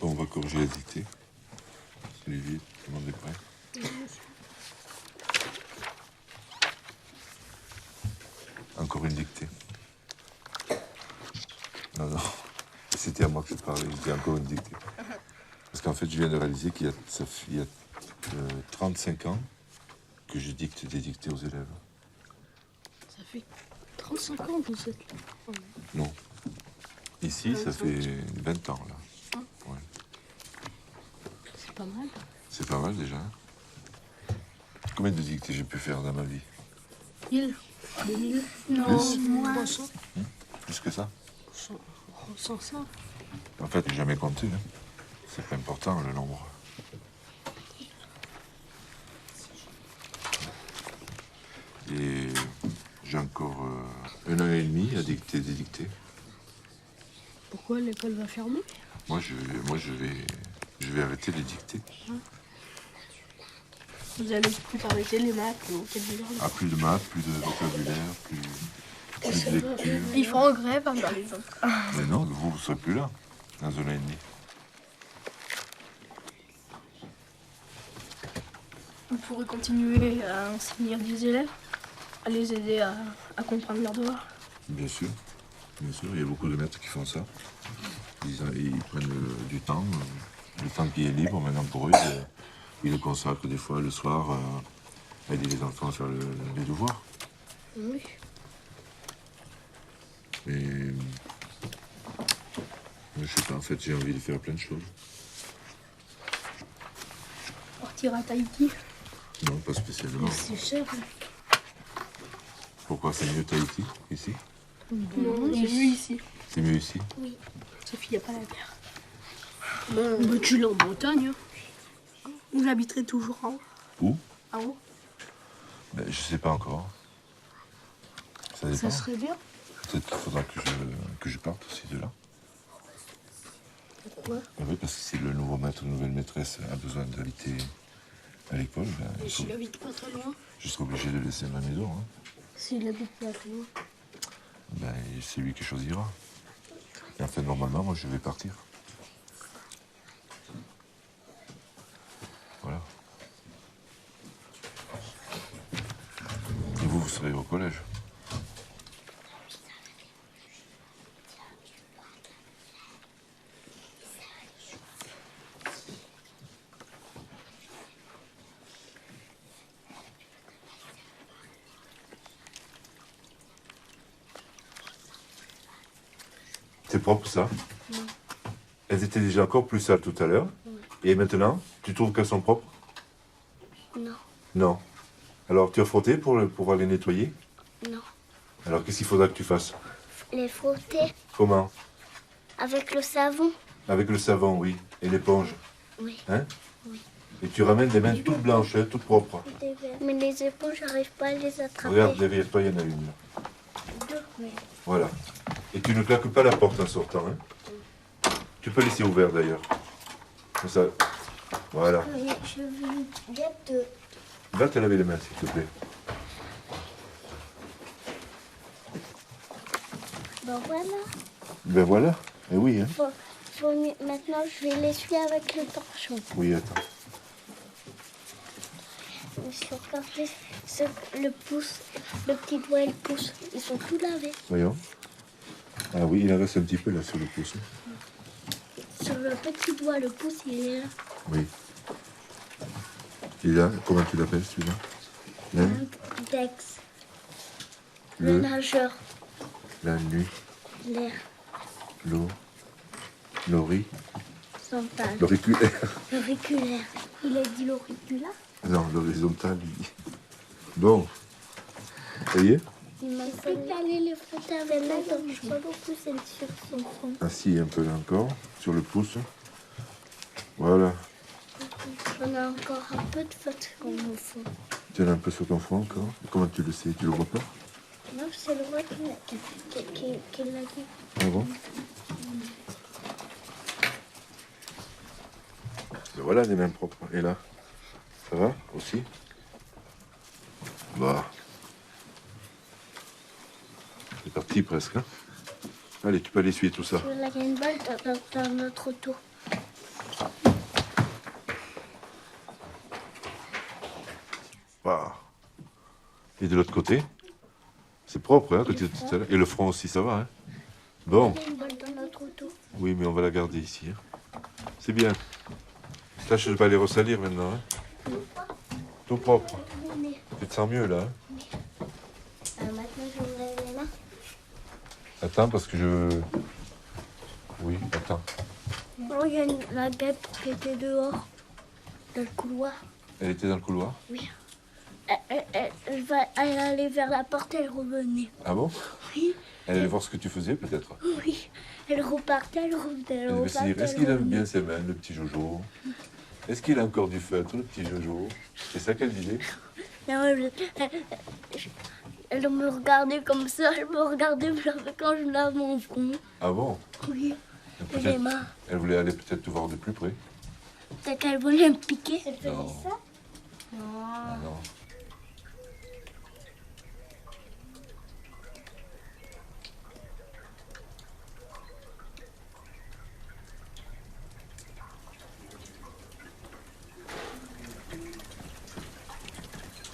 Bon, on va corriger la dictée. Olivier, tout le monde est prêt? Encore une dictée. Non, non. C'était à moi que je parlais. Je dis encore une dictée. Parce qu'en fait, je viens de réaliser qu'il y a 35 ans que je dicte des dictées aux élèves. Ça fait 35 ans que vous êtes là. Non. Ici, ça fait 20 ans, là. Ouais. C'est pas mal. C'est pas mal, déjà. Combien de dictées j'ai pu faire dans ma vie? 1000 2000 Non, Plus? moi. 300 Plus que ça? 105 En fait, j'ai jamais compté. Hein. C'est pas important, le nombre. Et j'ai encore 1 an et demi à dicter des dictées. Pourquoi l'école va fermer? Moi, je vais arrêter les dictées. Vous allez plus arrêter les maths, le vocabulaire. Ah, plus de maths, plus de vocabulaire, plus de lecture. Ils font grève, par exemple. Mais non, vous ne serez plus là, dans 1 an et demi. Vous pourrez continuer à enseigner des élèves? à les aider à comprendre leurs devoirs. Bien sûr, il y a beaucoup de maîtres qui font ça. Ils prennent du temps qui est libre maintenant pour eux. Ils le consacrent des fois le soir à aider les enfants à faire les devoirs. Oui. Et je sais pas, en fait, j'ai envie de faire plein de choses. Partir à Tahiti. Non, pas spécialement. C'est cher. Pourquoi c'est mieux Tahiti ici? Non, c'est mieux ici. C'est mieux ici? Oui. Sophie, il n'y a pas la mer. Bah, tu l'as en Bretagne. Où j'habiterai toujours en haut. Où? En haut. Ben, je sais pas encore. Ça dépend. Ça serait bien. Peut-être qu'il faudra que je parte aussi de là. Pourquoi? Ben oui, parce que si le nouveau maître ou nouvelle maîtresse a besoin d'habiter à l'école, ben, S'il habite pas très loin. je serai obligé de laisser ma maison. Hein. S'il habite pas très loin. Ben, c'est lui qui choisira. Et en fait, normalement, moi, je vais partir. Voilà. Et vous serez au collège. C'est propre, ça? Non. Elles étaient déjà encore plus sales tout à l'heure. Et maintenant, tu trouves qu'elles sont propres? Non. Non. Alors, tu as frotté pour pouvoir les nettoyer? Non. Alors, qu'est-ce qu'il faudra que tu fasses? Les frotter Comment? avec le savon. Avec le savon, oui. Et l'éponge. Oui. Hein? Oui. Et tu ramènes des mains toutes blanches, hein, toutes propres. Mais les éponges, j'arrive pas à les attraper. Regarde, derrière toi, il y en a une. Deux. Oui. Voilà. Et tu ne claques pas la porte en sortant. Hein? Tu peux laisser ouvert d'ailleurs. Comme ça. Voilà. Je veux bien te... Va te laver les mains, s'il te plaît. Ben voilà. Ben voilà. Eh oui, hein. Maintenant, je vais l'essuyer avec le torchon. Oui, attends. Le pouce, le petit doigt et le pouce, ils sont tout lavés. Voyons. Ah oui, il en reste un petit peu là sur le pouce. Sur le petit doigt, le pouce, il est là. Oui. Et là, comment tu l'appelles celui-là? Dex. Le nageur. La nuit. L'air. L'eau. L'ori. Central. L'auriculaire. L'auriculaire. Il a dit l'auriculaire. Non, l'horizontale, il dit. Bon. Ça y est? Il m'a fait aller les frotter avec la torche. Pas beaucoup, c'est sur son front. Assis un peu là encore, sur le pouce. Voilà. On a encore un peu de faute comme au fond. Tu en as un peu sur ton front encore? Comment tu le sais? Tu le vois pas? Non, c'est le roi qui l'a dit. Ah bon? Ben voilà les mains propres. Et là? Ça va aussi? Bah. C'est parti presque. Hein? Allez, tu peux aller essuyer tout ça. Là, il y a une balle dans notre auto. Bah. Et de l'autre côté? C'est propre, hein, que tu tout à l'heure. Et le front aussi, ça va, hein? Bon. Il y a une balle dans notre auto. Oui, mais on va la garder ici. Hein. C'est bien. Tâche de ne pas les ressalir maintenant. Hein. Tout propre. Tu te sens mieux là. Hein. Maintenant, je vous lave les mains. Attends, parce que je... Oui, attends. Oh, il y a la guêpe qui était dehors, dans le couloir. Elle était dans le couloir? Oui. Elle allait vers la porte, elle revenait. Ah bon? Oui. Elle allait voir ce que tu faisais peut-être. Oui. Elle repartait, elle revenait. Elle devait se dire, est-ce qu'il aime bien ses mains, le petit Jojo? Est-ce qu'il a encore du feutre, le petit Jojo? C'est ça qu'elle disait? Non, elle me regardait comme ça, elle me regardait quand je lave mon front. Ah bon? Oui. Et les mains. Elle voulait aller peut-être te voir de plus près. Peut-être qu'elle voulait me piquer. Elle faisait Non. ça? Non. Ah non.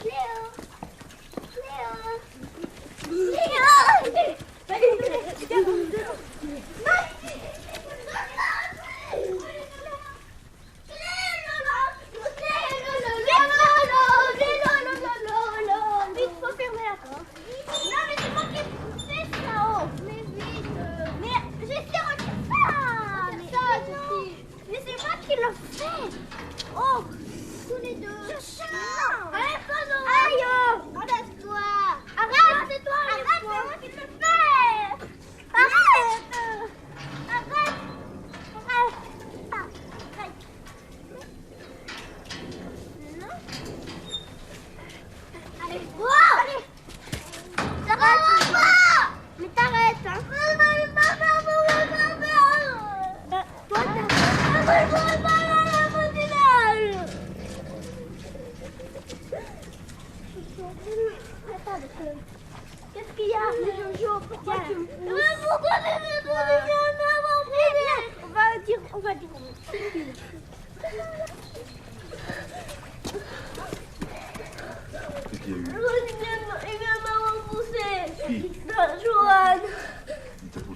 Léo. Léo.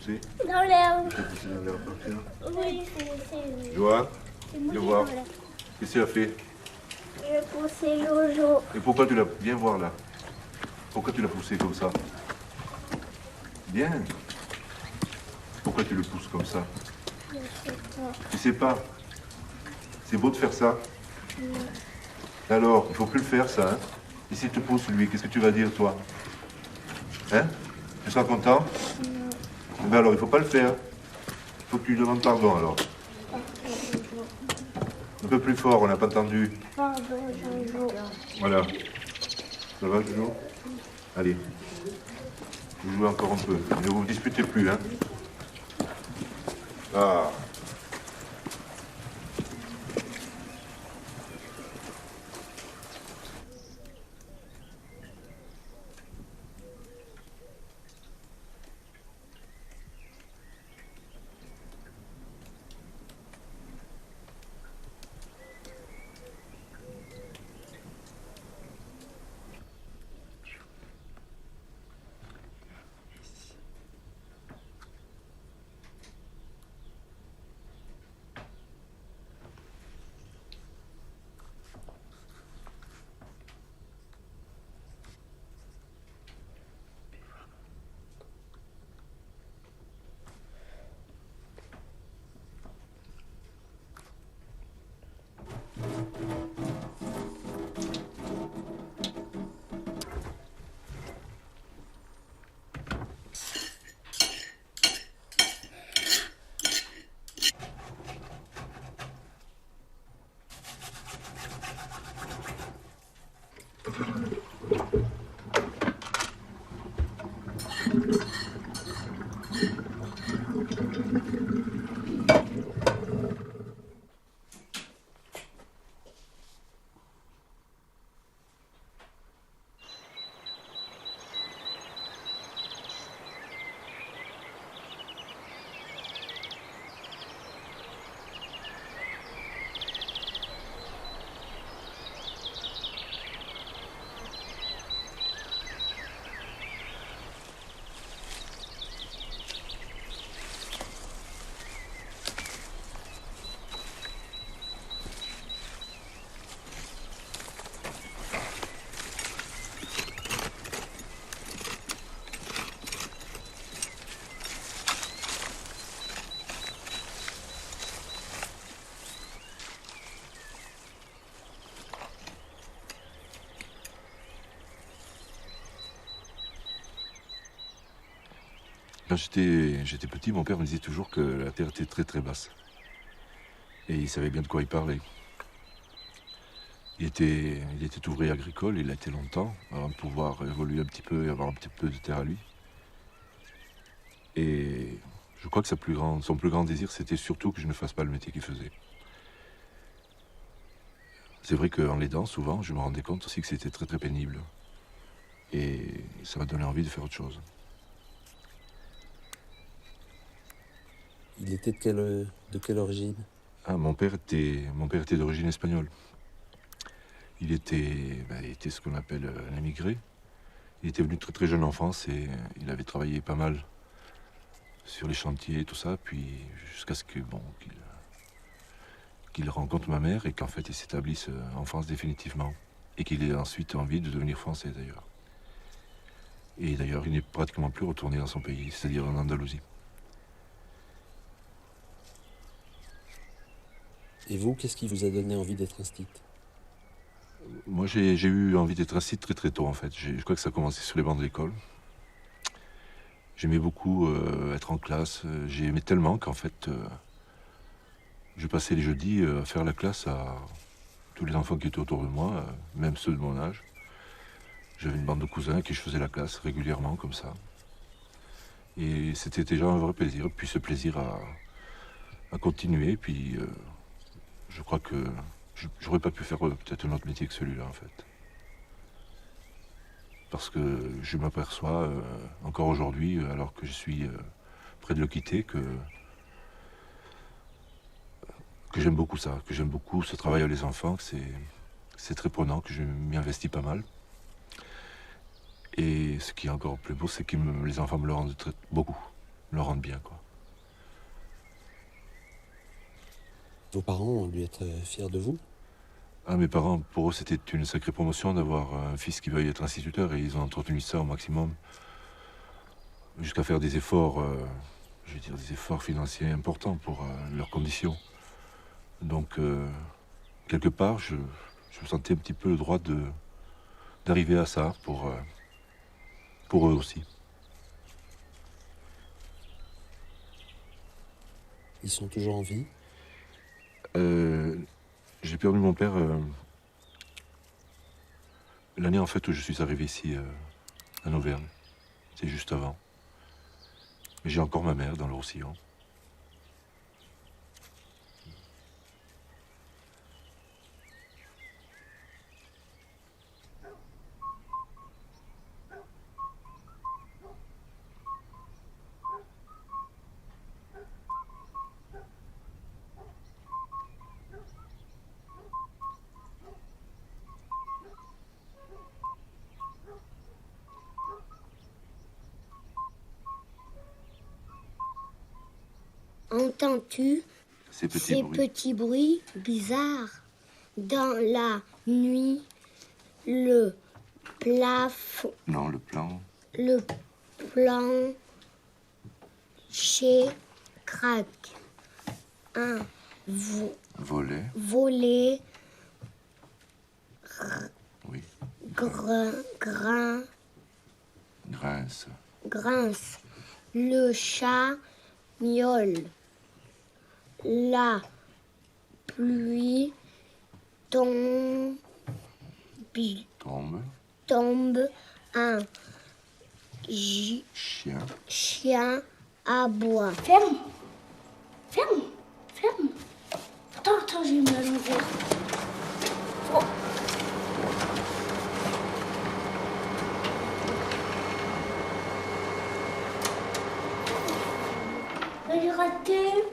poussé? Dans l'herbe. Tu l'as poussé dans l'herbe par terre? Oui, c'est Johan, moi viens qui voir. voilà. Qu'est-ce qu'il a fait? J'ai poussé Jojo. Et pourquoi tu l'as... Viens voir là. Pourquoi tu l'as poussé comme ça? Bien. Pourquoi tu le pousses comme ça? Je sais pas. Tu sais pas. C'est beau de faire ça. Alors, il faut plus le faire ça. Hein? Et s'il te pousse lui, qu'est-ce que tu vas dire toi? Hein? Tu seras content? Non. Ben alors, il faut pas le faire. Il faut que tu lui demandes pardon alors. Un peu plus fort, on n'a pas entendu. Pardon, Jojo. Voilà. Ça va, Jojo? Allez. Vous jouez encore un peu. Ne vous disputez plus, hein? Ah. Quand j'étais petit, mon père me disait toujours que la terre était très très basse. Et il savait bien de quoi il parlait. Il était ouvrier agricole, il l'a été longtemps, avant de pouvoir évoluer un petit peu et avoir un petit peu de terre à lui. Et je crois que son plus grand désir, c'était surtout que je ne fasse pas le métier qu'il faisait. C'est vrai qu'en l'aidant, souvent, je me rendais compte aussi que c'était très très pénible. Et ça m'a donné envie de faire autre chose. Il était de quelle origine? Ah, mon père était d'origine espagnole. Il était ce qu'on appelle un émigré. Il était venu très très jeune en France et il avait travaillé pas mal sur les chantiers et tout ça, puis jusqu'à ce que qu'il rencontre ma mère et qu'en fait il s'établisse en France définitivement. Et qu'il ait ensuite envie de devenir français d'ailleurs. Et d'ailleurs il n'est pratiquement plus retourné dans son pays, c'est-à-dire en Andalousie. Et vous, qu'est-ce qui vous a donné envie d'être instite? Moi, j'ai eu envie d'être instite très très tôt, en fait. Je crois que ça a commencé sur les bancs de l'école. J'aimais beaucoup être en classe. J'aimais tellement qu'en fait, je passais les jeudis à faire la classe à tous les enfants qui étaient autour de moi, même ceux de mon âge. J'avais une bande de cousins à qui je faisais la classe régulièrement, comme ça. Et c'était déjà un vrai plaisir. Puis ce plaisir a continué, puis... je crois que j'aurais pas pu faire peut-être un autre métier que celui-là, en fait. Parce que je m'aperçois, encore aujourd'hui, alors que je suis près de le quitter, que j'aime beaucoup ça, que j'aime beaucoup ce travail avec les enfants, que c'est très prenant, que je m'y investis pas mal. Et ce qui est encore plus beau, c'est que les enfants me le rendent beaucoup. le rendre bien, quoi. Vos parents ont dû être fiers de vous? Ah, mes parents, pour eux, c'était une sacrée promotion d'avoir un fils qui veuille être instituteur et ils ont entretenu ça au maximum. Jusqu'à faire des efforts, je veux dire, des efforts financiers importants pour leurs conditions. Donc, quelque part, je me sentais un petit peu le droit d'arriver à ça pour eux aussi. Ils sont toujours en vie? J'ai perdu mon père l'année en fait où je suis arrivé ici en Auvergne. C'est juste avant. Mais j'ai encore ma mère dans le Roussillon. Entends-tu Ces ces petits bruits bizarres? Dans la nuit, le plafond, Non, le plan. le plancher craque. Un Volet. volet Oui. grince. Grince. Le chat miaule. La pluie tombe. Tombe. Un chien aboie. Ferme. Attends, j'ai une à l'envers. Oh. Elle est ratée.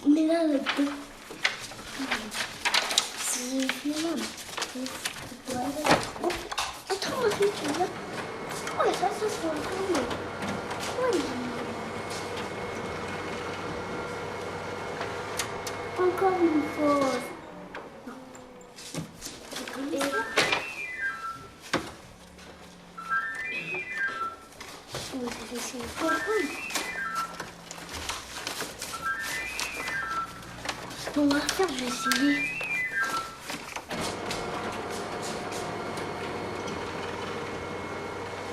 Mais là, le deux. C'est filmable. Attends, ma fille, tu vois. Ouais, ça se retourne. Oui. Encore une fois. Et là. C'est comprendre. Ce qu'on va faire, je vais essayer.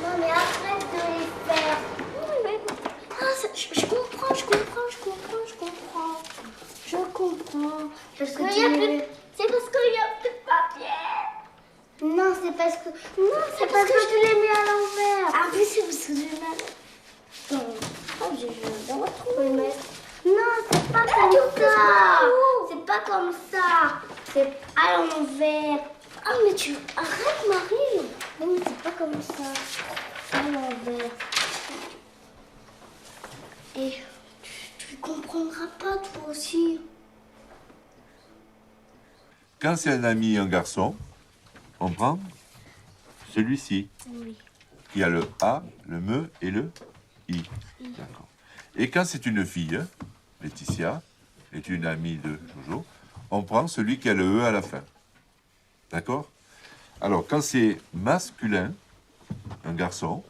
Non, mais arrête de les faire. Ah, ça, je comprends. Parce que c'est parce qu'il n'y a plus de papier. Non, c'est parce que je te l'ai mis à l'envers. Ah oui, c'est parce que je l'ai mis à l'envers. Je retrouve. Non, c'est pas comme ça. C'est pas comme ça. C'est à l'envers. Ah, mais tu... Arrête, Marie. Non, mais c'est pas comme ça. À l'envers. Et tu comprendras pas, toi aussi. Quand c'est un ami, un garçon, on prend celui-ci. Oui. Qui a le A, le me et le I. D'accord. Et quand c'est une fille, Laetitia est une amie de Jojo, on prend celui qui a le E à la fin. D'accord? Alors, quand c'est masculin, un garçon,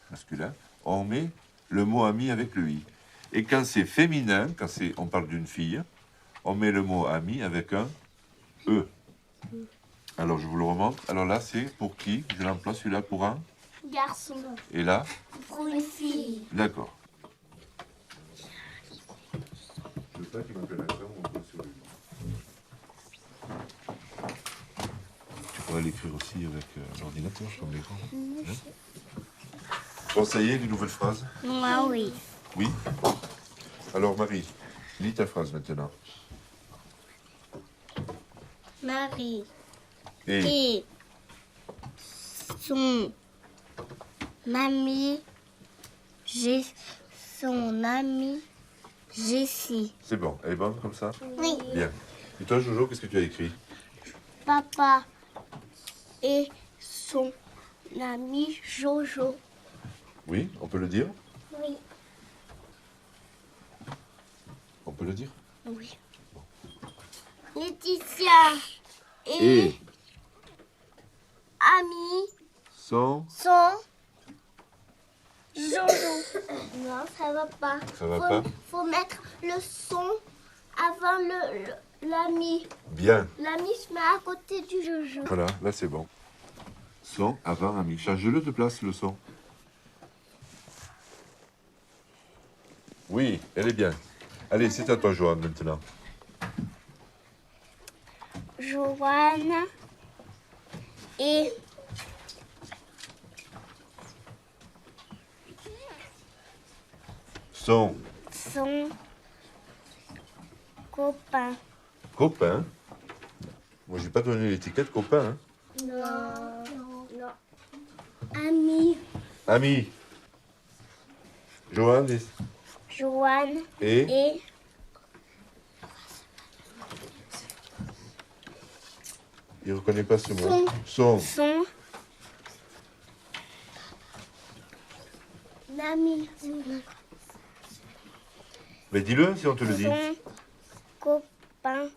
masculin, on met le mot ami avec le I. Et quand c'est féminin, on parle d'une fille, on met le mot ami avec un E. Alors, je vous le remonte. Alors là, c'est pour qui? Je l'emploie celui-là pour un Garçon. Et là? Pour une fille. D'accord. Je veux pas qu'il m'appelle un on peut sur lui. Tu pourrais l'écrire aussi avec l'ordinateur, comme l'écran. Bon, ça y est, les nouvelles phrases? Moi, oui. Oui? Alors, Marie, lis ta phrase maintenant. Marie Et et son ami, Jessie. c'est bon, elle est bonne comme ça? Oui. Bien. Et toi, Jojo, qu'est-ce que tu as écrit? Papa et son ami Jojo. Oui, on peut le dire? Oui. On peut le dire? Oui. Laetitia et Ami Son. sont Jojo. Non, ça va pas. Ça va pas? Faut mettre le son avant l'ami. Bien. L'ami se met à côté du Jojo. Voilà, là c'est bon. Son avant ami. Change-le de place, le son. Oui, elle est bien. Allez, c'est à toi, Joanne, maintenant. Joanne et Son son copain. copain. Moi, j'ai pas donné l'étiquette copain. Hein. Non. Ami. Ami. Joanne Joanne et il reconnaît pas ce mot. Son. Ami. Mais dis-le si on te le dit. Son copain.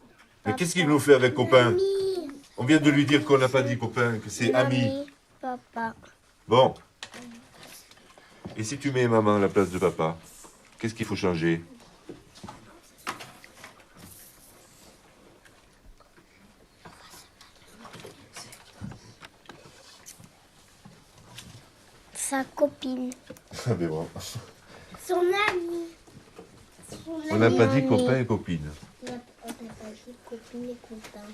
Mais qu'est-ce qu'il nous fait avec copain? Ami. On vient de lui dire qu'on n'a pas dit copain, que c'est ami. Papa. Bon. Et si tu mets maman à la place de papa, qu'est-ce qu'il faut changer? Sa copine. Ah ben bon. Son ami. On n'a pas dit copain et copine. On n'a pas dit copine et copain.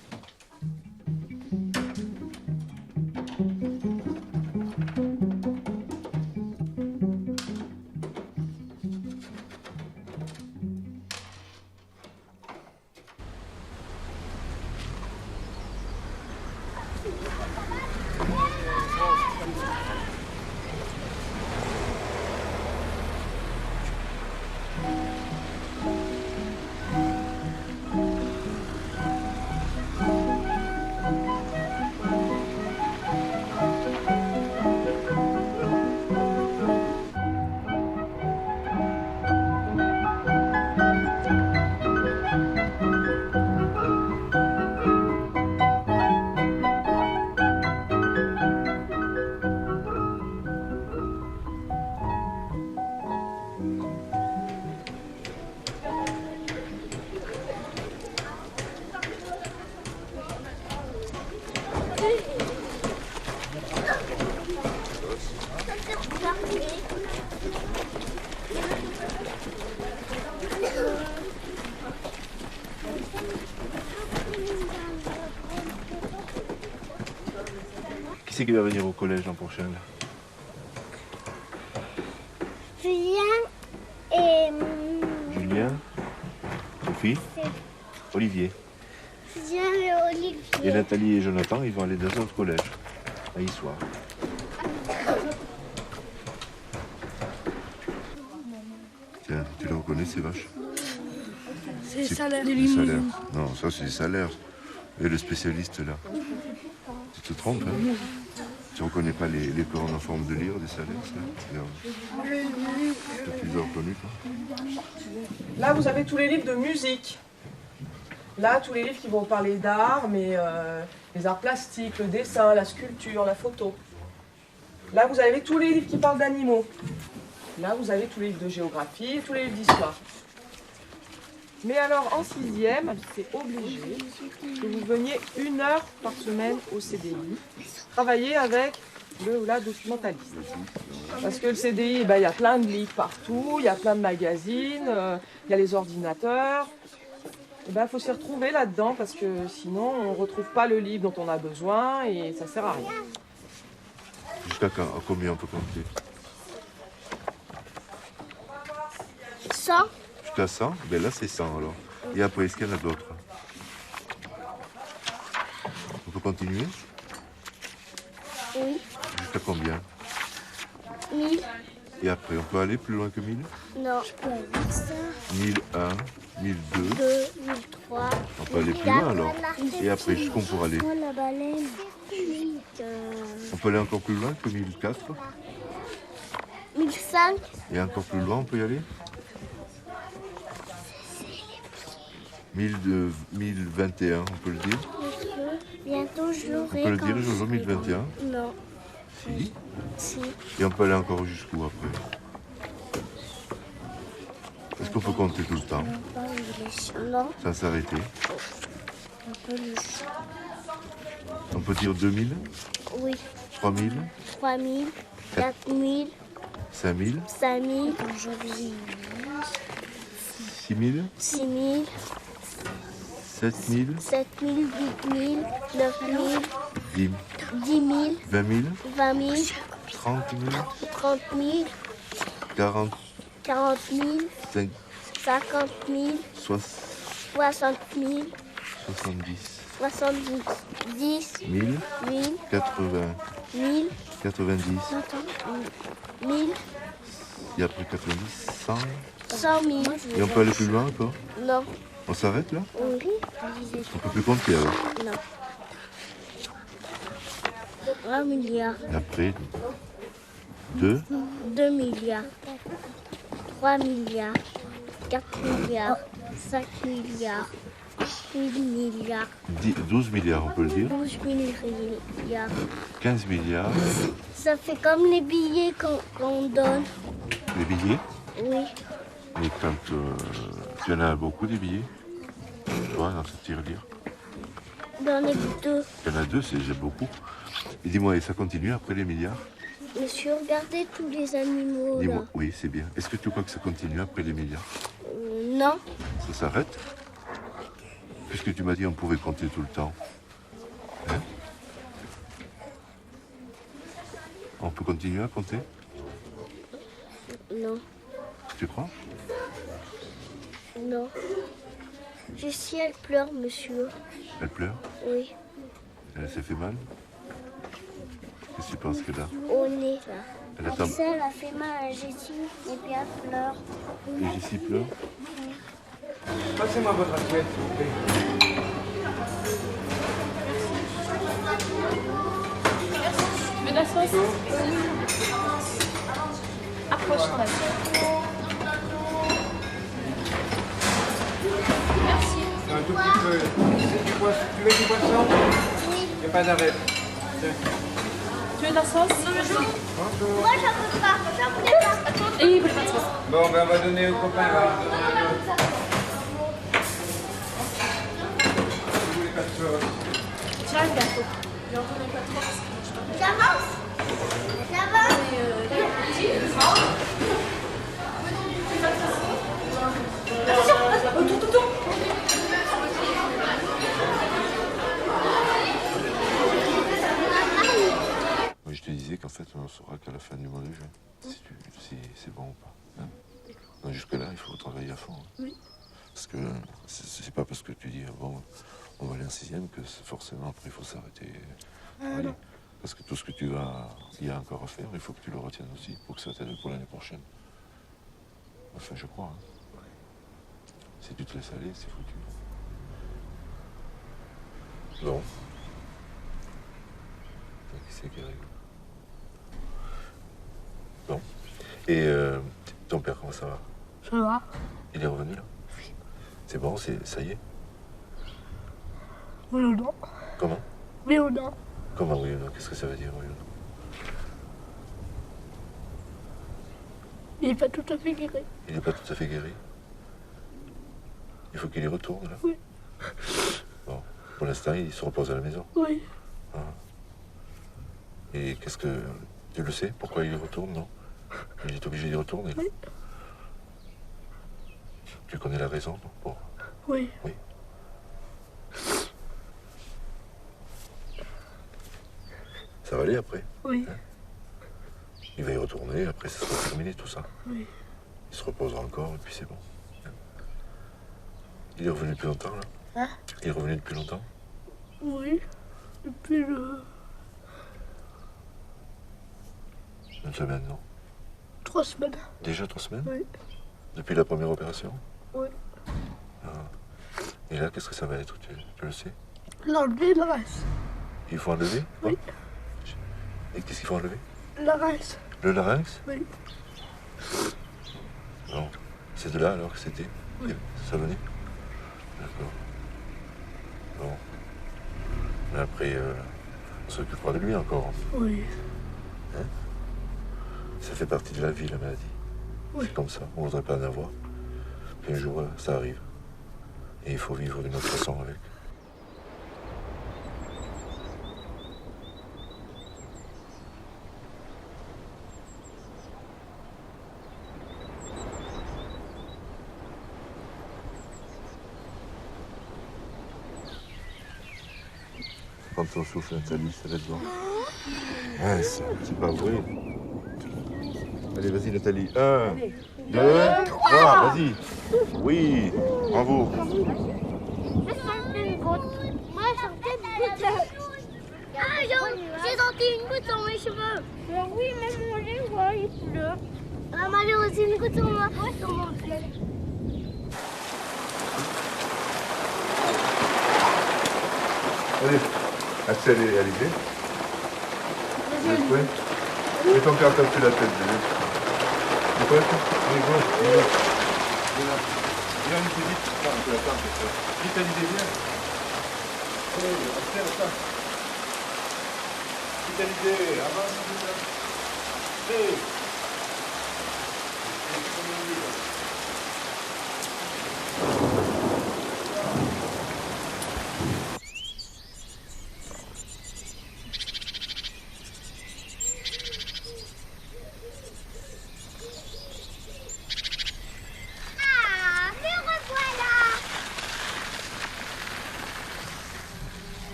Qui c'est qui va venir au collège l'an prochain là? Julien et... Julien, Sophie, Olivier. Julien et Olivier. Et Nathalie et Jonathan, ils vont aller dans un autre collège, à Issoire. Tiens, tu le reconnais ces vaches? C'est les salaires. Les salaires. Non, ça c'est les salaires. Et le spécialiste là. Tu te trompes, hein? Tu reconnais pas les cornes en forme de lyre des salaires, ça? Regarde. Tu les as reconnus, toi? Là, vous avez tous les livres de musique. Là, tous les livres qui vont parler d'art, mais les arts plastiques, le dessin, la sculpture, la photo. Là, vous avez tous les livres qui parlent d'animaux. Là, vous avez tous les livres de géographie et tous les livres d'histoire. Mais alors, en 6e, c'est obligé que vous veniez 1 heure par semaine au CDI, travailler avec le ou la documentaliste. Parce que le CDI, il y a plein de livres partout, il y a plein de magazines, il y a les ordinateurs. Il faut s'y retrouver là-dedans parce que sinon, on ne retrouve pas le livre dont on a besoin et ça ne sert à rien. Jusqu'à combien on peut compter? 100. Jusqu'à 100? Ben là, c'est 100 alors. Et après, est-ce qu'il y en a d'autres? On peut continuer? Oui. Jusqu'à combien? 1000. Et après, on peut aller plus loin que 1000? Non, je peux aller ça. 1001, 1002. 2, 1003. On peut aller plus loin alors. Et après, jusqu'où on pourra aller? Oh, la baleine. On peut aller encore plus loin que 1004? 1005. 1005. Et encore plus loin, on peut y aller 1021, on peut le dire. Monsieur, bientôt je On l'aurai. peut le quand dire, je Jojo, serai 1021. grand. Non. Si. Si. Et on peut aller encore jusqu'où après? Est-ce qu'on peut compter tout le temps Non. sans s'arrêter? On peut le... On peut dire 2000, Oui. 3000, 3000, 4000, 5000, 5000, 6000, 6000, 7000, 7000, 8000, 9000, 10 10 000, 20 000, 20 000, 30 000, 30 000, 40 40 000, 5, 50 000, 60 000, 70, 70 1000, 1000, 80, 1000, 90, 1000, et après 90, 100. 100 000. Et on peut aller plus loin encore? Non. On s'arrête là? Oui. On peut plus compter alors. Non. 1 milliard. Et après, 2, 2 milliards. 3 milliards. 4 milliards. 5 milliards. 8 milliards. 12 milliards, on peut le dire. 12 milliards. 15 milliards. Ça fait comme les billets qu'on donne. Les billets. Oui. Et quand tu en as beaucoup des billets, toi, dans cette tirelire. Dans les deux. Il y en a 2, c'est déjà beaucoup. Et dis-moi, et ça continue après les milliards? Monsieur, regardez tous les animaux là. Dis-moi, oui, c'est bien. Est-ce que tu crois que ça continue après les milliards? Non. Ça s'arrête? Puisque tu m'as dit on pouvait compter tout le temps. Hein? On peut continuer à compter? Non. Tu crois? Non. Jessie, elle pleure, monsieur. Elle pleure? Oui. Elle s'est fait mal? Qu'est-ce que tu penses qu'elle a? Au nez, là. Elle a tam- Elle a fait mal à Jessie et puis elle pleure. Et Jessie pleure? Passez-moi votre assiette, s'il vous plaît. Tu veux de la sauce? Approche-toi. Merci. Un tout petit peu. Tu veux du poisson? Oui. Il n'y a pas d'arrêt. Tiens. Tu veux de la sauce? Bonjour. Moi, j'en veux pas. J'en voulais pas. Et il voulait pas de sauce. Bon, ben on va donner au copain. Là. Vous voulez pas de sauce? Tiens, le gâteau. J'ai entendu pas trop parce que je t'en J'avance. J'avance. Moi, je te disais qu'en fait, on saura qu'à la fin du mois de juin, si c'est bon ou pas. Hein? Donc, jusque-là, il faut travailler à fond. Hein. Oui. Parce que c'est pas parce que tu dis, bon, on va aller en 6e que forcément, après, il faut s'arrêter. Travailler. Parce que tout ce que il y a encore à faire, il faut que tu le retiennes aussi pour que ça t'aide pour l'année prochaine. Enfin, je crois. Hein. Si tu te laisses aller, c'est foutu. Bon. Qui c'est qui arrive? Bon. Et ton père, comment ça va? Ça va? Il est revenu là? Oui. C'est bon, ça y est? Oui ou non? Comment? Oui ou non? Comment oui ou non? Qu'est-ce que ça veut dire oui ou non? Il n'est pas tout à fait guéri. Il n'est pas tout à fait guéri? Il faut qu'il y retourne là? Oui. Bon. Pour l'instant, il se repose à la maison? Oui. Ah. Et qu'est-ce que... Tu le sais? Pourquoi il y retourne, non? Il est obligé d'y retourner? Oui. Tu connais la raison, non? Bon. Oui. Oui. Ça va aller après? Oui. Hein? Il va y retourner, après ça sera terminé tout ça. Oui. Il se reposera encore et puis c'est bon. Il est revenu depuis longtemps là? Hein? Il est revenu depuis longtemps? Oui. Depuis le... Une semaine, non? 3 semaines. Déjà 3 semaines? Oui. Depuis la première opération? Oui. Ah. Et là, qu'est-ce que ça va être? Tu le sais? L'enlever, le reste. Il faut enlever? Oui. Et qu'est-ce qu'il faut enlever? Le reste. Le larynx? Oui. Non. C'est de là alors que c'était? Oui. Ça venait? D'accord. Bon. Mais après, on s'occupera de lui encore. Oui. Hein? Ça fait partie de la vie, la maladie. Oui. C'est comme ça, on ne voudrait pas en avoir. Puis un jour, ça arrive. Et il faut vivre d'une autre façon avec. Prends ton souffle, Nathalie, ça va être bon. Ouais, c'est pas vrai. Allez, vas-y, Nathalie. 1, 2, 3, vas-y. Oui, bravo. Je sens une goutte. Moi, je sentais une goutte. Ah, j'ai senti une goutte sur mes cheveux. Oui, même moi, je vois, il pleut. Maman, j'ai aussi une goutte sur mon pied. Allez, Axel et Alizé. Vous êtes prêts? Mets ton cœur comme tu la tête, bébé. Tu es prêt? Allez, go. Viens, Alizé, vite. Non, on peut l'attendre, c'est ça. Vite, Alizé, viens. Allez, Axel, attends. Vite, Alizé, avance. Allez.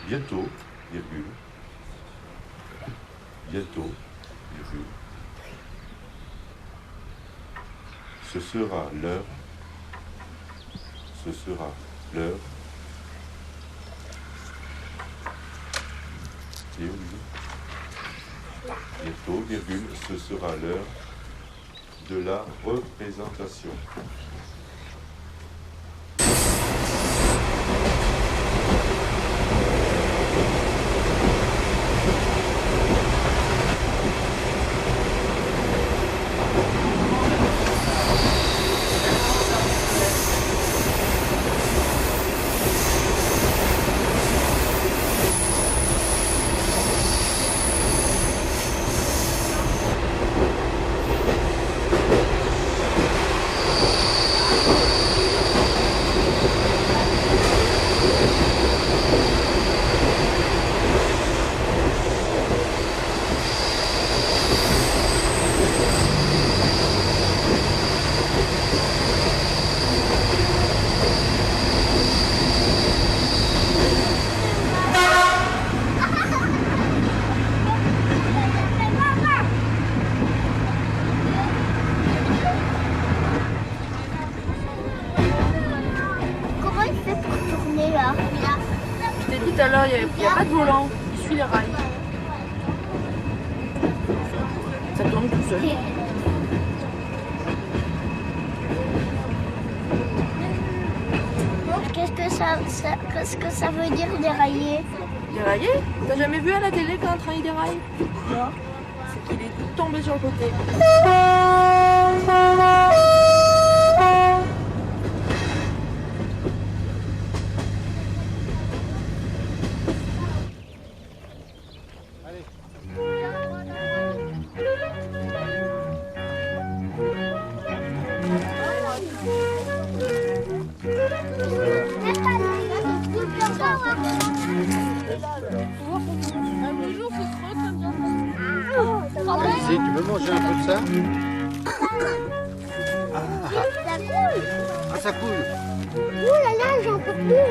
Bientôt, virgule. Bientôt, virgule. Ce sera l'heure. Ce sera l'heure. Et bientôt, virgule, ce sera l'heure de la représentation. Tout à l'heure, il n'y a pas de volant, il suit les rails. Ça tourne tout seul. Qu'est-ce que ça veut dire dérailler? Dérailler? T'as jamais vu à la télé quand un train il déraille? Non. C'est qu'il est tombé sur le côté. Alizé, tu veux manger un peu de ça? Ça coule. Ah, ça coule. Ouh là là, j'en peux plus.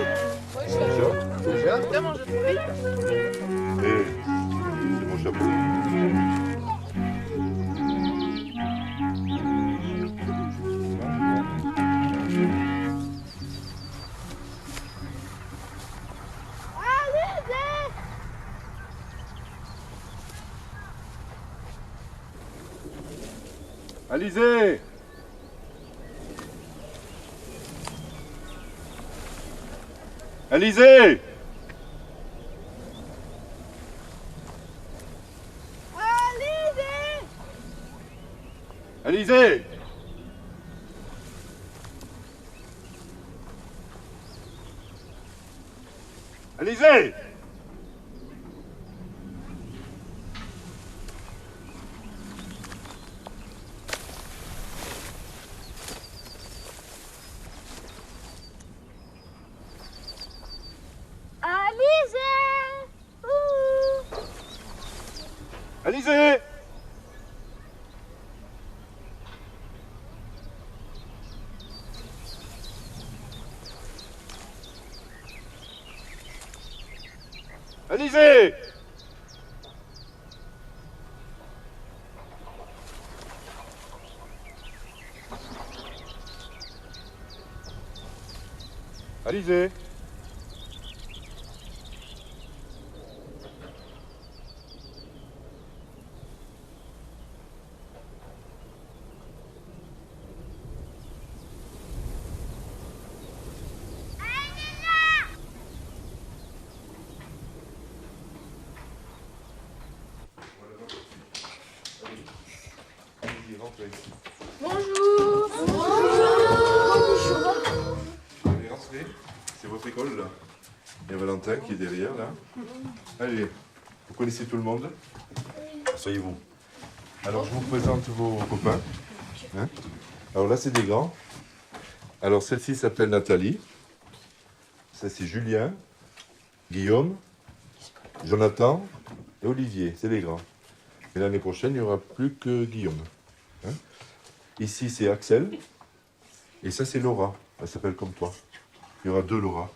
Déjà? T'as mangé trop vite? C'est mon chapeau. Alizé! Alizé! Alizé! Alizé! Alizé! Alizé! Alizé! Bonjour. Allez, rentrez. C'est votre école, là. Il y a Valentin qui est derrière, là. Allez, vous connaissez tout le monde? Soyez-vous. Alors, je vous présente vos copains. Hein? Alors là, c'est des grands. Alors, celle-ci s'appelle Nathalie. Ça, c'est Julien, Guillaume, Jonathan et Olivier. C'est les grands. Et l'année prochaine, il n'y aura plus que Guillaume. Hein? Ici, c'est Axel. Et ça, c'est Laura. Elle s'appelle comme toi. Il y aura 2 Laura.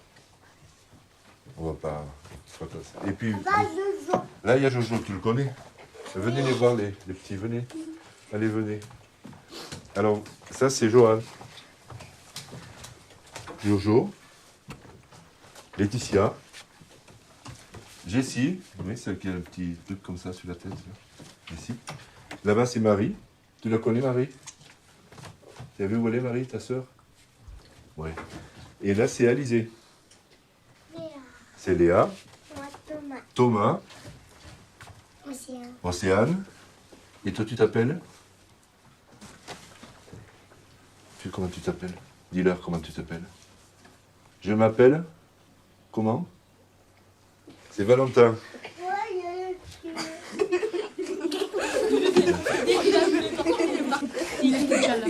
On va pas... Et puis, là, il y a Jojo, tu le connais. Venez les voir, les petits, venez. Allez, venez. Alors, ça, c'est Johan. Jojo. Laetitia. Jessie. Oui, celle qui a un petit truc comme ça sur la tête. Là. Ici. Là-bas, c'est Marie. Tu la connais, Marie? Tu as vu où elle est, Marie, ta sœur? Oui. Et là, c'est Alizé. C'est Léa. Moi, Thomas. Océane. Océane. Et toi, tu t'appelles? Comment tu t'appelles? Dis-leur comment tu t'appelles. Je m'appelle... Comment? C'est Valentin.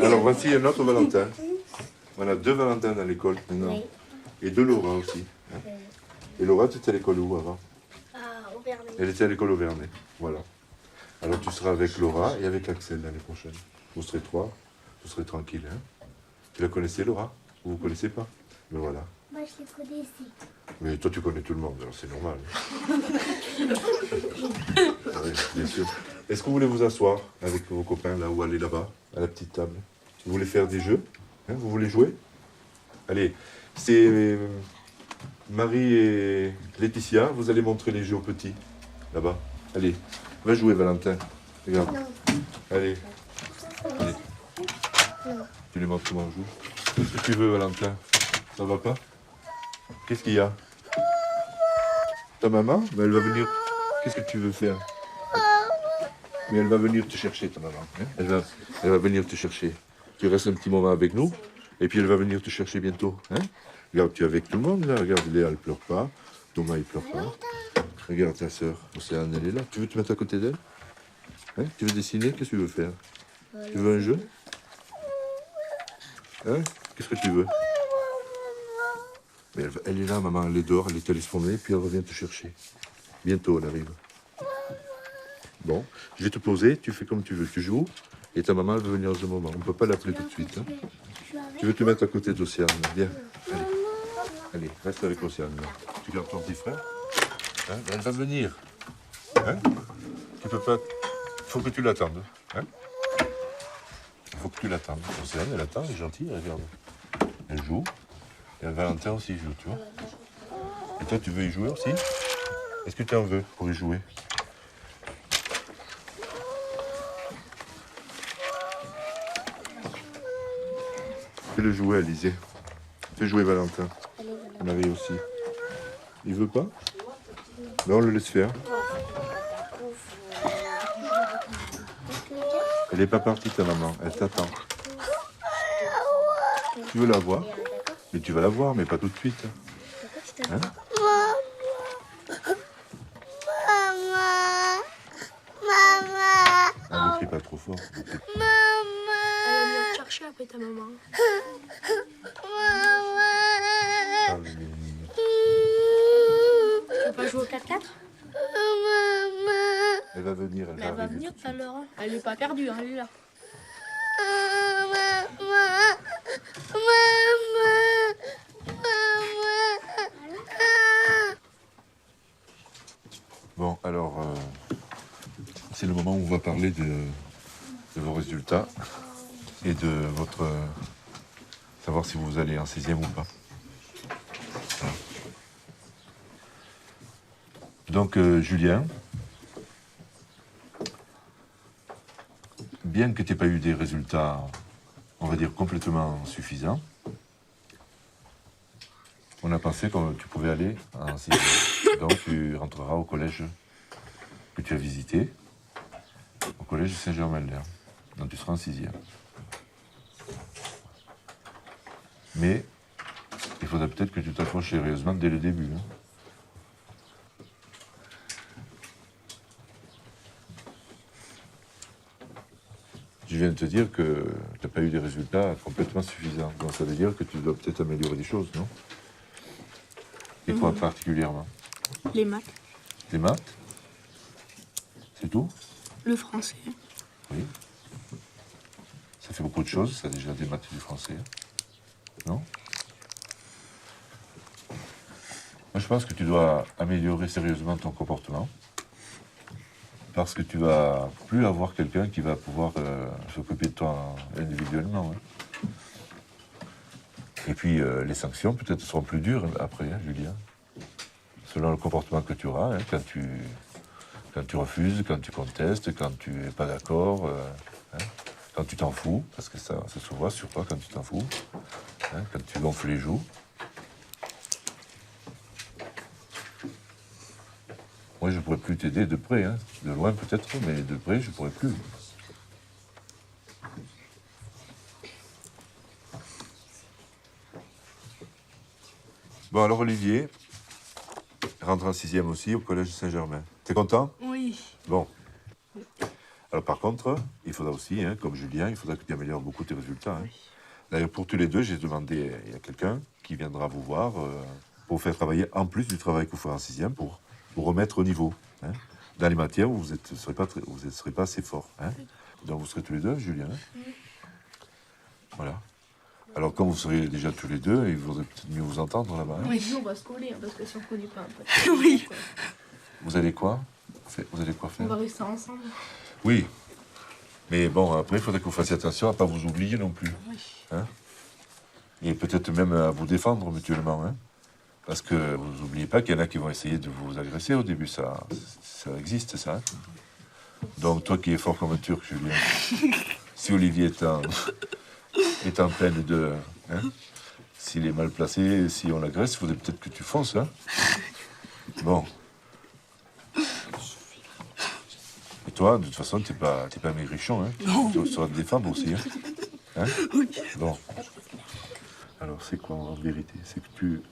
Alors, voici un autre Valentin. On a 2 Valentins dans l'école maintenant. Oui. Et 2 Laura aussi. Hein. Et Laura, tu étais à l'école où avant? Au Vernet. Elle était à l'école au Vernet. Voilà. Alors tu seras avec Laura et avec Axel l'année prochaine. Vous serez 3. Vous serez tranquille. Hein. Tu la connaissais, Laura? Vous ne connaissez pas? Mais voilà. Moi, je les connais ici. Mais toi, tu connais tout le monde, alors c'est normal. Oui, bien sûr. Est-ce que vous voulez vous asseoir avec vos copains là ou aller là-bas, à la petite table? Vous voulez faire des jeux? Hein, vous voulez jouer? Allez, c'est Marie et Laetitia. Vous allez montrer les jeux aux petits, là-bas. Allez, va jouer, Valentin. Regarde. Non. Allez. Allez. Non. Tu les montres comment on joue. Qu'est-ce que tu veux, Valentin? Ça va pas? Qu'est-ce qu'il y a? Ta maman? Mais elle va venir. Qu'est-ce que tu veux faire? Mais elle va venir te chercher, ta maman. Hein? Elle va venir te chercher. Tu restes un petit moment avec nous, et puis elle va venir te chercher bientôt. Hein? Regarde, tu es avec tout le monde, là. Regarde, Léa, elle pleure pas. Thomas, il pleure pas. Regarde ta sœur, Océane, elle est là. Tu veux te mettre à côté d'elle? Hein? Tu veux dessiner? Qu'est-ce que tu veux faire? Tu veux un jeu? Hein? Qu'est-ce que tu veux? Mais elle est là, maman, elle est dehors, elle est allée se promener, puis elle revient te chercher. Bientôt, elle arrive. Bon, je vais te poser, tu fais comme tu veux. Tu joues, et ta maman, elle veut venir dans un moment. On ne peut pas l'appeler tout de suite. Hein. Tu veux te mettre à côté d'Océane? Viens. Allez. Allez, reste avec Océane. Là. Tu gardes ton petit frère? Hein? Elle va venir. Hein? Tu peux pas... Il faut que tu l'attendes. Hein? Il faut que tu l'attendes. Océane, elle attend, elle est gentille, regarde. Elle joue. Et Valentin aussi joue, tu vois. Et toi, tu veux y jouer aussi? Est-ce que tu en veux pour y jouer? Fais-le jouer, Alizé. Fais jouer Valentin. Marie aussi. Il veut pas? Ben on le laisse faire. Elle n'est pas partie ta maman, elle t'attend. Tu veux la voir? Mais tu vas la voir, mais pas tout de suite. Hein? Ne crie pas trop fort. Elle va venir te chercher après ta maman. Tu veux pas jouer au 4-4? Elle va venir, elle va Elle va arriver venir tout de tout à suite. l'heure. Elle n'est pas perdue, hein, elle est là. Bon, alors, c'est le moment où on va parler de vos résultats et de votre... savoir si vous allez en 6e ou pas. Voilà. Donc, Julien, bien que tu n'aies pas eu des résultats, on va dire, complètement suffisants, on a pensé que tu pouvais aller en 6e. Donc, tu rentreras au collège que tu as visité, au collège Saint-Germain-en-Laye. Donc, tu seras en 6e. Mais, il faudra peut-être que tu t'approches sérieusement dès le début. Hein. Je viens de te dire que tu n'as pas eu des résultats complètement suffisants. Donc, ça veut dire que tu dois peut-être améliorer des choses, non? Et quoi particulièrement? Les maths. Les maths? C'est tout? Le français. Oui. Ça fait beaucoup de choses, ça déjà, des maths et du français. Non? Moi, je pense que tu dois améliorer sérieusement ton comportement. Parce que tu vas plus avoir quelqu'un qui va pouvoir s'occuper de toi individuellement. Hein. Et puis, les sanctions, peut-être, seront plus dures après, hein, Julien. Selon le comportement que tu auras, hein, quand tu refuses, quand tu contestes, quand tu n'es pas d'accord, hein, quand tu t'en fous, parce que ça se voit sur toi quand tu t'en fous, hein, quand tu gonfles les joues. Moi, je ne pourrais plus t'aider de près, hein. De loin peut-être, mais de près, je ne pourrais plus. Bon, alors Olivier rentre en 6e aussi au collège Saint-Germain. T'es content? Oui. Bon. Alors par contre, il faudra aussi, hein, comme Julien, il faudra que tu améliores beaucoup tes résultats. Hein. D'ailleurs, pour tous les deux, j'ai demandé, il y a quelqu'un qui viendra vous voir pour vous faire travailler, en plus du travail que vous ferez en 6e, pour vous remettre au niveau. Hein. Dans les matières où vous ne serez pas assez fort. Hein. Donc vous serez tous les deux, Julien. Hein. Voilà. Alors quand vous serez déjà tous les deux, il faudrait peut-être mieux vous entendre là-bas. Hein. Oui, nous, on va se coller, hein, parce que si on ne connaît pas un peu. Oui. Vous allez quoi? Vous allez quoi faire? On va rester ensemble. Oui. Mais bon, après, il faudrait que vous fassiez attention à ne pas vous oublier non plus. Oui. Hein. Et peut-être même à vous défendre mutuellement. Hein. Parce que vous n'oubliez pas qu'il y en a qui vont essayer de vous agresser au début. Ça existe, ça. Hein. Donc, toi qui es fort comme un turc, Julien, si Olivier est en peine de... Hein, s'il est mal placé, si on l'agresse, il faudrait peut-être que tu fonces. Hein. Bon. Et toi, de toute façon, t'es pas maigrichon. Hein. Tu sauras te défendre aussi. Hein. Hein. Bon. Alors, c'est quoi en vérité? C'est que tu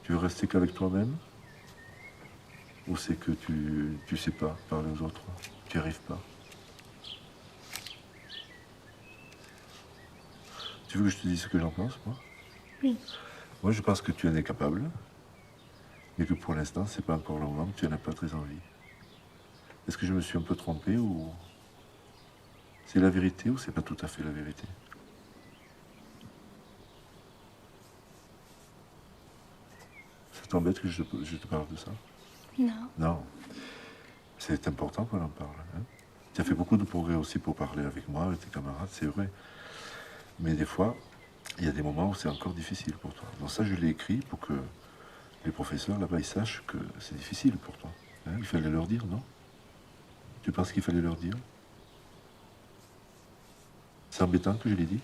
veux rester qu'avec toi-même? Ou c'est que tu sais pas parler aux autres? Tu n'y arrives pas? Tu veux que je te dise ce que j'en pense, moi? Oui. Moi, je pense que tu en es capable, mais que pour l'instant, c'est pas encore le moment, que tu n'en as pas très envie. Est-ce que je me suis un peu trompé ou... C'est la vérité ou c'est pas tout à fait la vérité? Ça t'embête que je te parle de ça? Non. Non. C'est important qu'on en parle. Hein. Tu as fait beaucoup de progrès aussi pour parler avec moi, avec tes camarades, c'est vrai. Mais des fois, il y a des moments où c'est encore difficile pour toi. Donc ça, je l'ai écrit pour que les professeurs là-bas, ils sachent que c'est difficile pour toi. Hein. Il fallait leur dire, non? Tu penses qu'il fallait leur dire? C'est embêtant que je l'ai dit?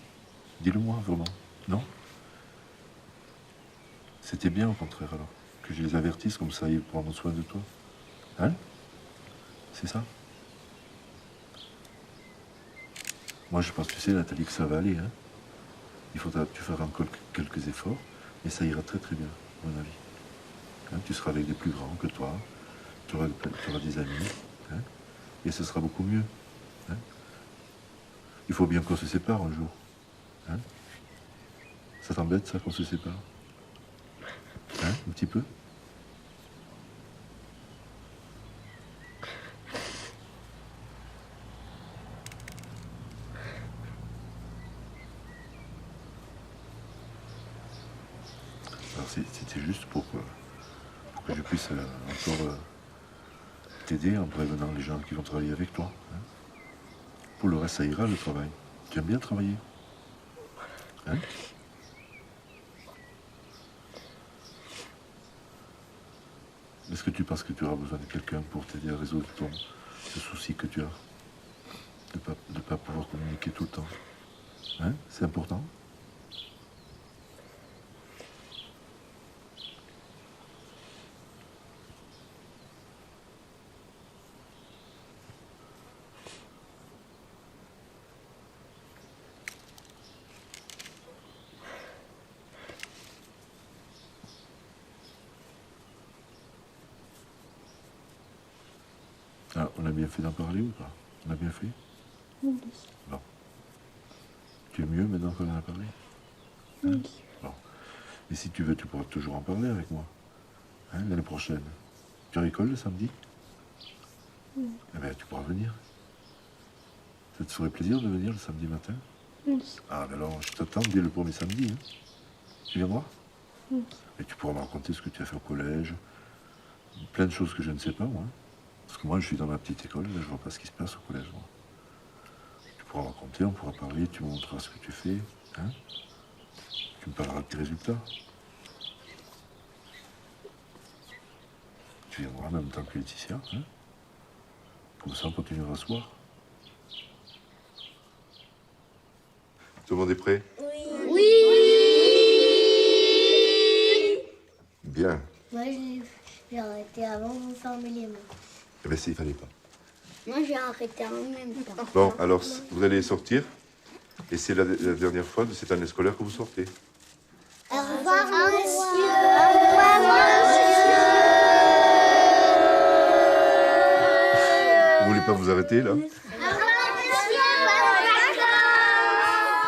Dis-le-moi, vraiment. Non? C'était bien, au contraire, alors, que je les avertisse, comme ça, ils prendront soin de toi. Hein? C'est ça? Moi, je pense, tu sais, Nathalie, que ça va aller, hein? Tu feras encore quelques efforts, mais ça ira très très bien, à mon avis. Hein, tu seras avec des plus grands que toi, tu auras des amis, hein, et ce sera beaucoup mieux. Hein. Il faut bien qu'on se sépare un jour. Hein. Ça t'embête, ça, qu'on se sépare? Hein, un petit peu? Alors c'était juste pour que je puisse encore t'aider en prévenant les gens qui vont travailler avec toi. Hein. Pour le reste, ça ira, le travail. Tu aimes bien travailler? Hein? Est-ce que tu penses que tu auras besoin de quelqu'un pour t'aider à résoudre ce souci que tu as? De ne pas pouvoir communiquer tout le temps. Hein? C'est important? Ah, on a bien fait d'en parler ou pas? On a bien fait? Oui. Bon. Tu es mieux maintenant qu'on en a parlé? Hein? Oui. Bon. Et si tu veux, tu pourras toujours en parler avec moi. Hein, l'année prochaine. Tu as école le samedi? Oui. Eh bien, tu pourras venir. Ça te ferait plaisir de venir le samedi matin? Oui. Ah, ben alors, je t'attends dès le premier samedi. Hein. Tu viendras? Oui. Et tu pourras me raconter ce que tu as fait au collège. Plein de choses que je ne sais pas, moi. Parce que moi, je suis dans ma petite école, là, je vois pas ce qui se passe au collège. Moi. Tu pourras raconter, on pourra parler, tu me montreras ce que tu fais. Hein? Tu me parleras de tes résultats. Tu viendras en même temps que Laetitia. Hein? Comme ça, on continuera à se voir. Tout le monde est prêt? Oui. Bien. Moi, j'ai arrêté avant de vous fermer les mains. Eh bien, il fallait pas. Moi, j'ai arrêté en même temps. Bon, alors, vous allez sortir. Et c'est la dernière fois de cette année scolaire que vous sortez. Au revoir, monsieur. Au revoir, monsieur. Vous voulez pas vous arrêter, là? Au revoir, monsieur.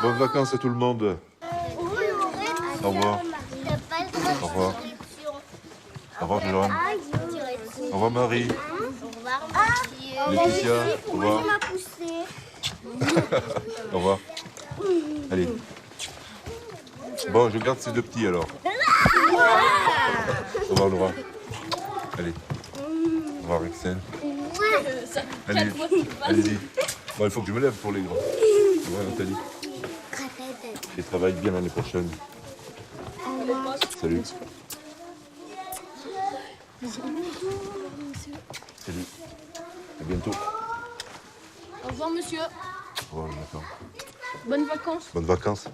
Bonnes vacances à tout le monde. Au revoir. Au revoir. Au revoir, Jérôme. Au revoir, Marie. Au revoir, monsieur. Laetitia, au revoir. Moi, j'ai poussé. Au revoir. Allez. Bon, je garde ces deux petits, alors. Au revoir, Laura. Allez. Au revoir, Axel. Allez, allez-y. Bon, il faut que je me lève pour les grands. Au revoir, Nathalie. Et travaille bien l'année prochaine. Salut. Salut. À bientôt. Au revoir, monsieur. Au revoir, Jonathan. Bonnes vacances. Bonnes vacances.